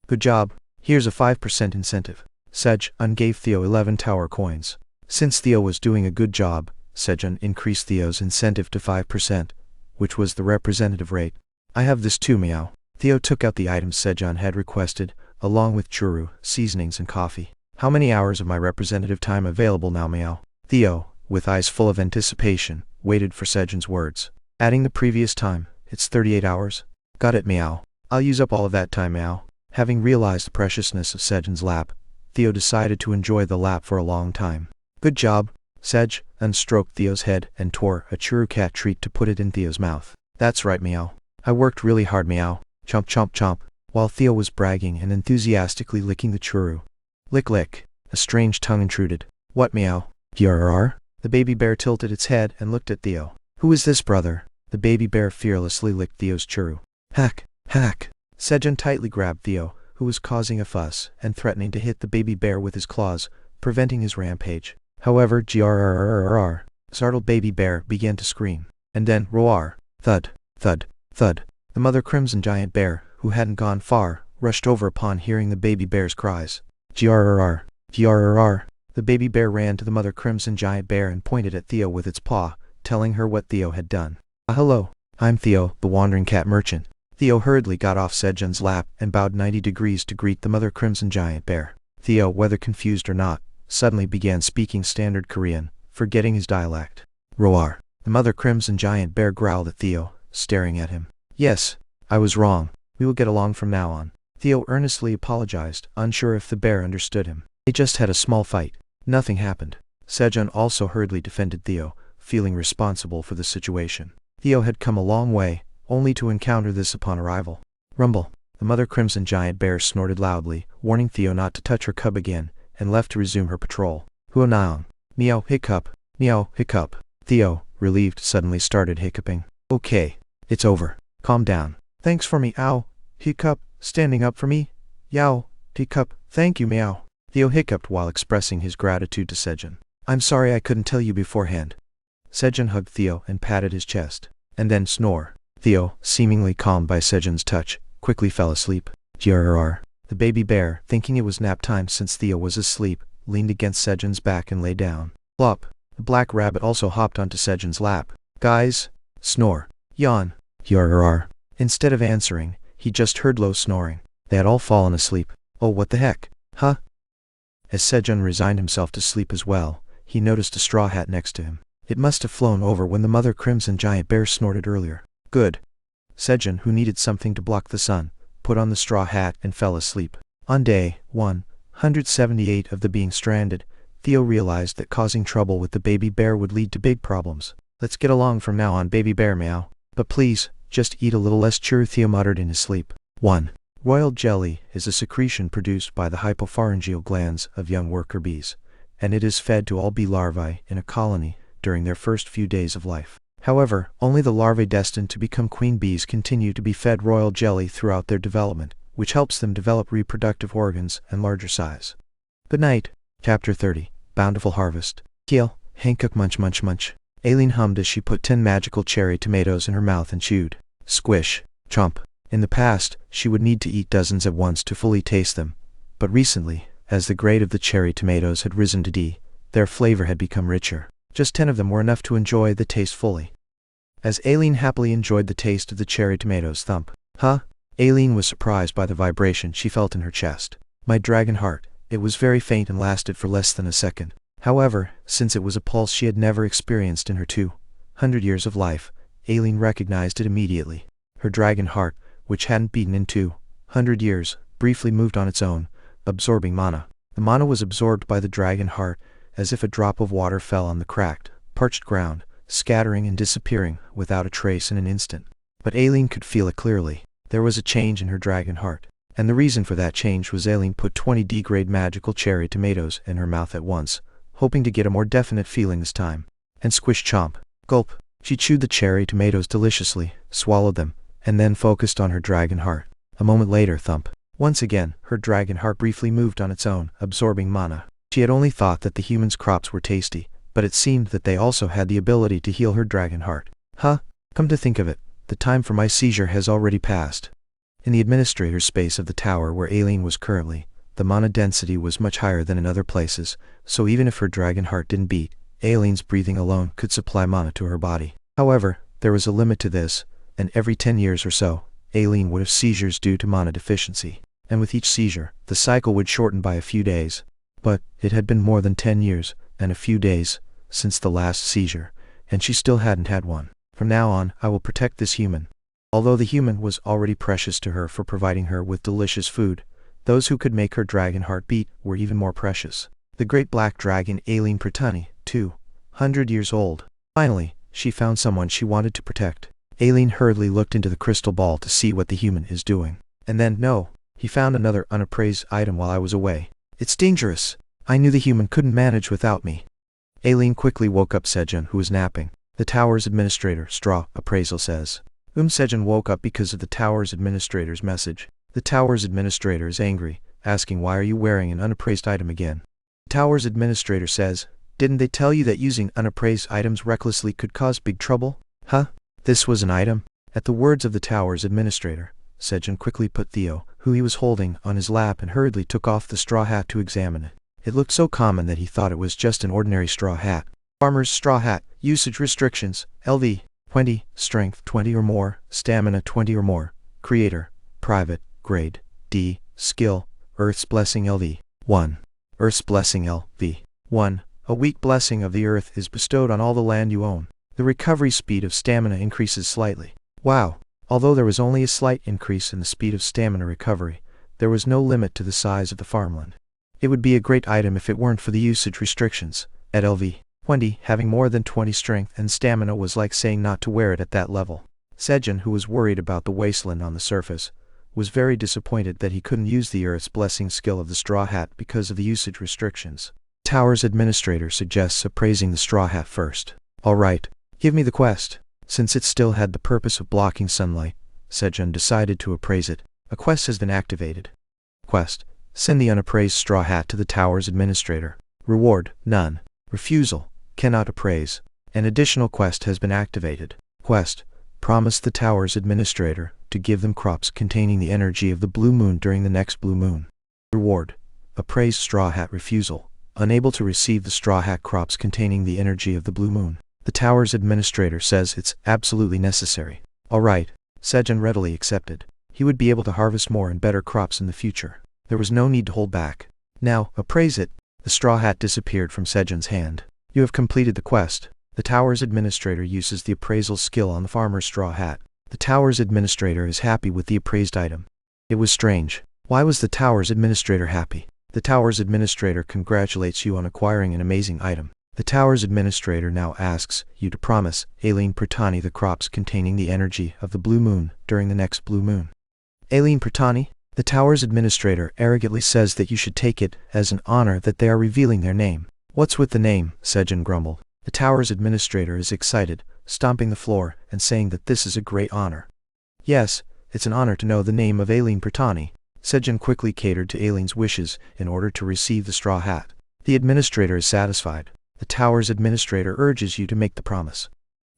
Good job. Here's a 5% incentive. Sejun gave Theo 11 tower coins. Since Theo was doing a good job, Sejun increased Theo's incentive to 5%, which was the representative rate. I have this too, meow. Theo took out the items Sejun had requested, along with churro, seasonings and coffee. How many hours of my representative time available now, meow? Theo, with eyes full of anticipation, waited for Sejun's words. Adding the previous time, it's 38 hours. Got it, meow. I'll use up all of that time, meow. Having realized the preciousness of Sejun's lap, Theo decided to enjoy the lap for a long time. Good job, Sejun stroked Theo's head and tore a churro cat treat to put it in Theo's mouth. That's right, meow. I worked really hard, meow. Chomp chomp chomp, while Theo was bragging and enthusiastically licking the churro. Lick lick. A strange tongue intruded. What, meow? Grrr. The baby bear tilted its head and looked at Theo. Who is this, brother? The baby bear fearlessly licked Theo's churro. Hack, hack. Sejun tightly grabbed Theo, who was causing a fuss and threatening to hit the baby bear with his claws, preventing his rampage. However, grrr. Startled baby bear began to scream. And then, roar. Thud, thud, thud. The mother crimson giant bear, who hadn't gone far, rushed over upon hearing the baby bear's cries. Grrr. Grrr. The baby bear ran to the mother crimson giant bear and pointed at Theo with its paw, telling her what Theo had done. Hello, I'm Theo, the wandering cat merchant. Theo hurriedly got off Sejun's lap and bowed 90 degrees to greet the mother crimson giant bear. Theo, whether confused or not, suddenly began speaking standard Korean, forgetting his dialect. Roar. The mother crimson giant bear growled at Theo, staring at him. Yes, I was wrong. We will get along from now on. Theo earnestly apologized, unsure if the bear understood him. They just had a small fight. Nothing happened. Sejun also hurriedly defended Theo, feeling responsible for the situation. Theo had come a long way, only to encounter this upon arrival. Rumble. The mother crimson giant bear snorted loudly, warning Theo not to touch her cub again, and left to resume her patrol. Huanaang. Meow hiccup. Meow hiccup. Theo, relieved, suddenly started hiccuping. Okay. It's over. Calm down. Thanks for me, ow. Hiccup. Standing up for me. Yow. Hiccup. Thank you, meow. Theo hiccuped while expressing his gratitude to Sejun. I'm sorry I couldn't tell you beforehand. Sejun hugged Theo and patted his chest. And then snore. Theo, seemingly calmed by Sejun's touch, quickly fell asleep. Grrr. The baby bear, thinking it was nap time since Theo was asleep, leaned against Sejun's back and lay down. Plop. The black rabbit also hopped onto Sejun's lap. Guys. Snore. Yawn. Yarr. Instead of answering, he just heard low snoring. They had all fallen asleep. Oh, what the heck? Huh? As Sejun resigned himself to sleep as well, he noticed a straw hat next to him. It must have flown over when the mother crimson giant bear snorted earlier. Good. Sejun, who needed something to block the sun, put on the straw hat and fell asleep. On day 178 of the being stranded, Theo realized that causing trouble with the baby bear would lead to big problems. Let's get along from now on, baby bear, meow. But please, just eat a little less cheer, Theo muttered in his sleep. 1. Royal jelly is a secretion produced by the hypopharyngeal glands of young worker bees, and it is fed to all bee larvae in a colony during their first few days of life. However, only the larvae destined to become queen bees continue to be fed royal jelly throughout their development, which helps them develop reproductive organs and larger size. Good night. Chapter 30. Bountiful Harvest. Kiel, Hankook munch munch munch. Aileen hummed as she put 10 magical cherry tomatoes in her mouth and chewed. Squish. Chomp. In the past, she would need to eat dozens at once to fully taste them, but recently, as the grade of the cherry tomatoes had risen to D, their flavor had become richer. Just 10 of them were enough to enjoy the taste fully. As Aileen happily enjoyed the taste of the cherry tomatoes, thump. Huh? Aileen was surprised by the vibration she felt in her chest. My dragon heart. It was very faint and lasted for less than a second. However, since it was a pulse she had never experienced in her 200 years of life, Aileen recognized it immediately. Her dragon heart, which hadn't beaten in 200 years, briefly moved on its own, absorbing mana. The mana was absorbed by the dragon heart, as if a drop of water fell on the cracked, parched ground, scattering and disappearing without a trace in an instant. But Aileen could feel it clearly. There was a change in her dragon heart. And the reason for that change was Aileen put 20 D-grade magical cherry tomatoes in her mouth at once, hoping to get a more definite feeling this time. And squish chomp. Gulp. She chewed the cherry tomatoes deliciously, swallowed them, and then focused on her dragon heart. A moment later, thump. Once again, her dragon heart briefly moved on its own, absorbing mana. She had only thought that the humans' crops were tasty, but it seemed that they also had the ability to heal her dragon heart. Huh? Come to think of it, the time for my seizure has already passed. In the administrator's space of the tower where Aileen was currently, the mana density was much higher than in other places, so even if her dragon heart didn't beat, Aileen's breathing alone could supply mana to her body. However, there was a limit to this, and every 10 years or so, Aileen would have seizures due to mana deficiency. And with each seizure, the cycle would shorten by a few days. But it had been more than 10 years, and a few days, since the last seizure, and she still hadn't had one. From now on, I will protect this human. Although the human was already precious to her for providing her with delicious food, those who could make her dragon heart beat were even more precious. The great black dragon Aileen Pratani, 200 years old. Finally, she found someone she wanted to protect. Aileen hurriedly looked into the crystal ball to see what the human is doing. And then, no, he found another unappraised item while I was away. It's dangerous. I knew the human couldn't manage without me. Aileen quickly woke up Sejun, who was napping. The tower's administrator, straw, appraisal says. Sejun woke up because of the tower's administrator's message. The tower's administrator is angry, asking why are you wearing an unappraised item again? The tower's administrator says, didn't they tell you that using unappraised items recklessly could cause big trouble? Huh? This was an item? At the words of the tower's administrator, Sejun quickly put Theo, who he was holding, on his lap and hurriedly took off the straw hat to examine it. It looked so common that he thought it was just an ordinary straw hat. Farmer's straw hat. Usage restrictions. LV. 20, strength 20 or more, stamina 20 or more, creator, private, grade, D, skill, Earth's blessing LV. 1. Earth's blessing LV. 1. A weak blessing of the earth is bestowed on all the land you own. The recovery speed of stamina increases slightly. Wow. Although there was only a slight increase in the speed of stamina recovery, there was no limit to the size of the farmland. It would be a great item if it weren't for the usage restrictions. At LV. 20, having more than 20 strength and stamina was like saying not to wear it at that level. Sejun, who was worried about the wasteland on the surface, was very disappointed that he couldn't use the Earth's blessing skill of the straw hat because of the usage restrictions. Tower's administrator suggests appraising the straw hat first. Alright, give me the quest. Since it still had the purpose of blocking sunlight, Sejun decided to appraise it. A quest has been activated. Quest. Send the unappraised straw hat to the tower's administrator. Reward. None. Refusal. Cannot appraise. An additional quest has been activated. Quest. Promise the tower's administrator to give them crops containing the energy of the blue moon during the next blue moon. Reward. Appraised straw hat refusal. unable to receive the straw hat crops containing the energy of the blue moon. The tower's administrator says it's absolutely necessary. All right, Sejun readily accepted. He would be able to harvest more and better crops in the future. There was no need to hold back. Now, appraise it. The straw hat disappeared from Sejun's hand. You have completed the quest. The tower's administrator uses the appraisal skill on the farmer's straw hat. The tower's administrator is happy with the appraised item. It was strange. Why was the tower's administrator happy? The tower's administrator congratulates you on acquiring an amazing item. The tower's administrator now asks you to promise Aileen Pratani the crops containing the energy of the blue moon during the next blue moon. Aileen Pratani? The tower's administrator arrogantly says that you should take it as an honor that they are revealing their name. What's with the name? Sejun grumbled. The tower's administrator is excited, stomping the floor and saying that this is a great honor. Yes, it's an honor to know the name of Aileen Pratani. Sejun quickly catered to Aileen's wishes in order to receive the straw hat. The administrator is satisfied. The tower's administrator urges you to make the promise.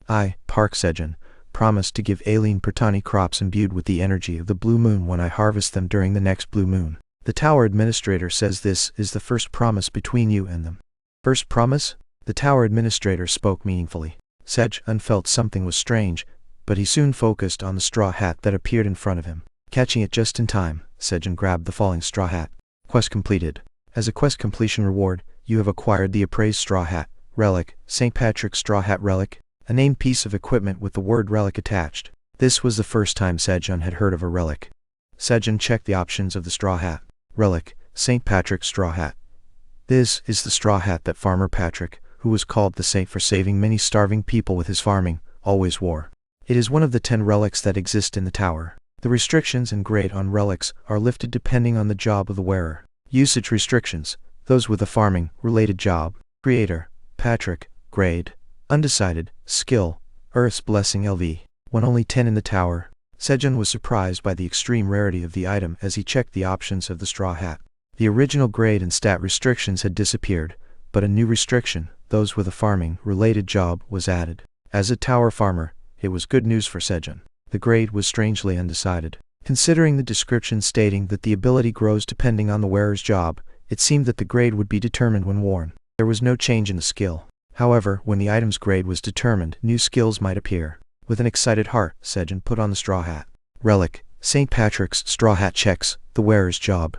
I, Park Sejun, promise to give Aileen Pratani crops imbued with the energy of the blue moon when I harvest them during the next blue moon. The tower administrator says this is the first promise between you and them. First promise? The tower administrator spoke meaningfully. Sejun felt something was strange, but he soon focused on the straw hat that appeared in front of him. Catching it just in time, Sejun grabbed the falling straw hat. Quest completed. As a quest completion reward, you have acquired the appraised straw hat, relic, St. Patrick's straw hat relic, a named piece of equipment with the word relic attached. This was the first time Sejun had heard of a relic. Sejun checked the options of the straw hat. Relic, St. Patrick's straw hat. This is the straw hat that Farmer Patrick, who was called the saint for saving many starving people with his farming, always wore. It is one of the 10 relics that exist in the tower. The restrictions and grade on relics are lifted depending on the job of the wearer. Usage restrictions: those with a farming-related job. Creator: Patrick. Grade: undecided. Skill: Earth's Blessing LV. When only 10 in the tower. Sejun was surprised by the extreme rarity of the item as he checked the options of the straw hat. The original grade and stat restrictions had disappeared, but a new restriction, those with a farming-related job, was added. As a tower farmer, it was good news for Sejun. The grade was strangely undecided. Considering the description stating that the ability grows depending on the wearer's job, it seemed that the grade would be determined when worn. There was no change in the skill. However, when the item's grade was determined, new skills might appear. With an excited heart, Sejun put on the straw hat. Relic, St. Patrick's straw hat checks the wearer's job.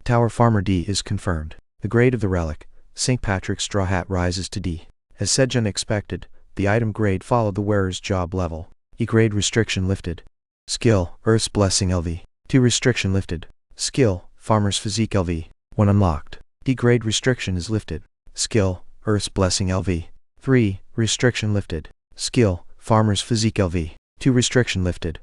Tower Farmer D is confirmed. The grade of the relic, St. Patrick's straw hat, rises to D. As Sejun expected, the item grade followed the wearer's job level. E grade restriction lifted. Skill, Earth's Blessing LV. 2 restriction lifted. Skill, Farmer's Physique LV. 1 unlocked. D grade restriction is lifted. Skill, Earth's Blessing LV. 3 restriction lifted. Skill, Farmer's Physique LV. 2 restriction lifted.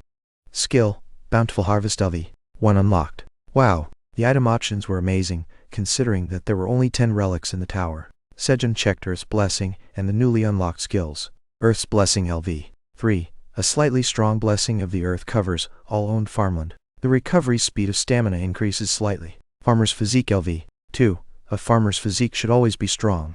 Skill, Bountiful Harvest LV. 1 unlocked. Wow, the item options were amazing, considering that there were only 10 relics in the tower. Sejun checked Earth's Blessing and the newly unlocked skills. Earth's Blessing LV. 3. A slightly strong blessing of the earth covers all owned farmland. The recovery speed of stamina increases slightly. Farmer's Physique LV. 2. A farmer's physique should always be strong.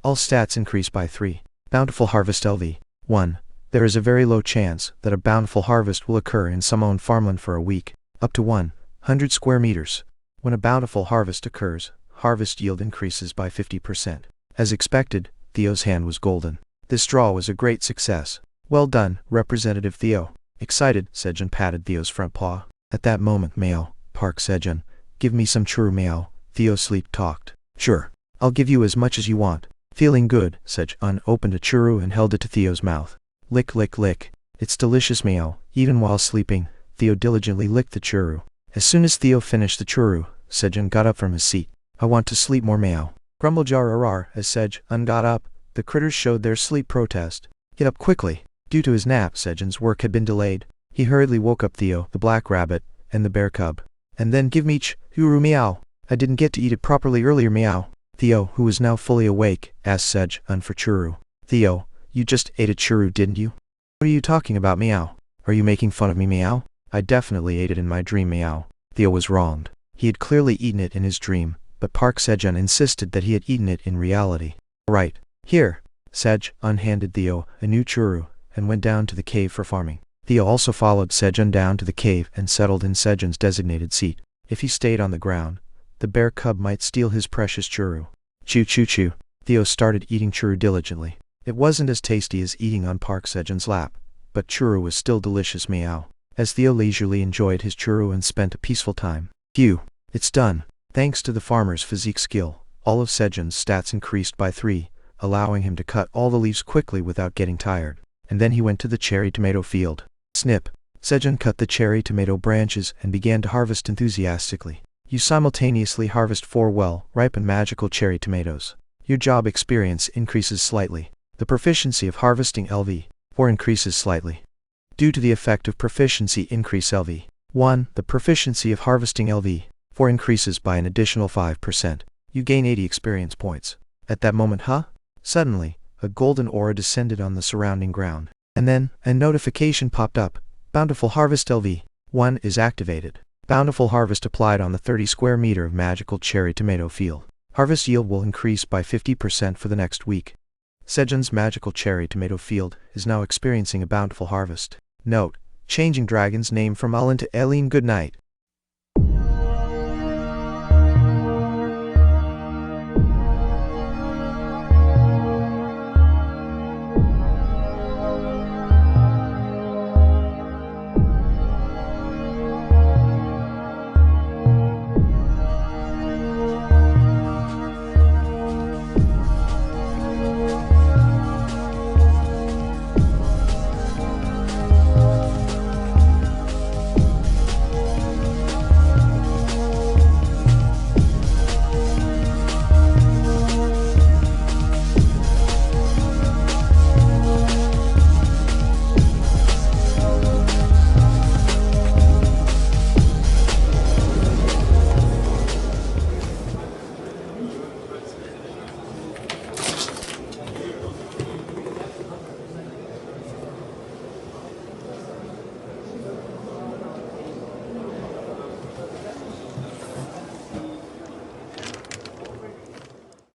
All stats increase by 3. Bountiful Harvest LV. 1. There is a very low chance that a bountiful harvest will occur in some owned farmland for a week, up to 100 square meters. When a bountiful harvest occurs, harvest yield increases by 50%. As expected, Theo's hand was golden. This draw was a great success. Well done, Representative Theo. Excited, Sejun patted Theo's front paw. At that moment, meow, Park Sejun. Give me some churro, meow. Theo sleep talked. Sure. I'll give you as much as you want. Feeling good, Sejun opened a churro and held it to Theo's mouth. Lick, lick, lick. It's delicious, meow. Even while sleeping, Theo diligently licked the churro. As soon as Theo finished the churro, Sejun got up from his seat. I want to sleep more, meow. Grumble jar as Sejun got up, the critters showed their sleep protest. Get up quickly. Due to his nap, Sejun's work had been delayed. He hurriedly woke up Theo, the black rabbit, and the bear cub. And then give me churro, meow. I didn't get to eat it properly earlier, meow. Theo, who was now fully awake, asked Sejun for churro. Theo, you just ate a churro, didn't you? What are you talking about, meow? Are you making fun of me, meow? I definitely ate it in my dream, meow. Theo was wronged. He had clearly eaten it in his dream, but Park Sejun insisted that he had eaten it in reality. Right. Here. Sejun handed Theo a new churro and went down to the cave for farming. Theo also followed Sejun down to the cave and settled in Sejun's designated seat. If he stayed on the ground, the bear cub might steal his precious churro. Chew chew chew. Theo started eating churro diligently. It wasn't as tasty as eating on Park Sejun's lap, but churro was still delicious. Meow. As Theo leisurely enjoyed his churro and spent a peaceful time. Phew. It's done. Thanks to the farmer's physique skill, all of Sejun's stats increased by 3, allowing him to cut all the leaves quickly without getting tired. And then he went to the cherry tomato field. Snip. Sejun cut the cherry tomato branches and began to harvest enthusiastically. You simultaneously harvest 4 well-ripened magical cherry tomatoes. Your job experience increases slightly. The proficiency of harvesting LV4 increases slightly. Due to the effect of proficiency increase LV1, the proficiency of harvesting LV4 increases by an additional 5%. You gain 80 experience points. At that moment, suddenly, a golden aura descended on the surrounding ground. And then, a notification popped up. Bountiful Harvest LV1 is activated. Bountiful Harvest applied on the 30 square meter of magical cherry tomato field. Harvest yield will increase by 50% for the next week. Sejun's magical cherry tomato field is now experiencing a bountiful harvest. Note: changing dragon's name from Alin to Eileen. Good night.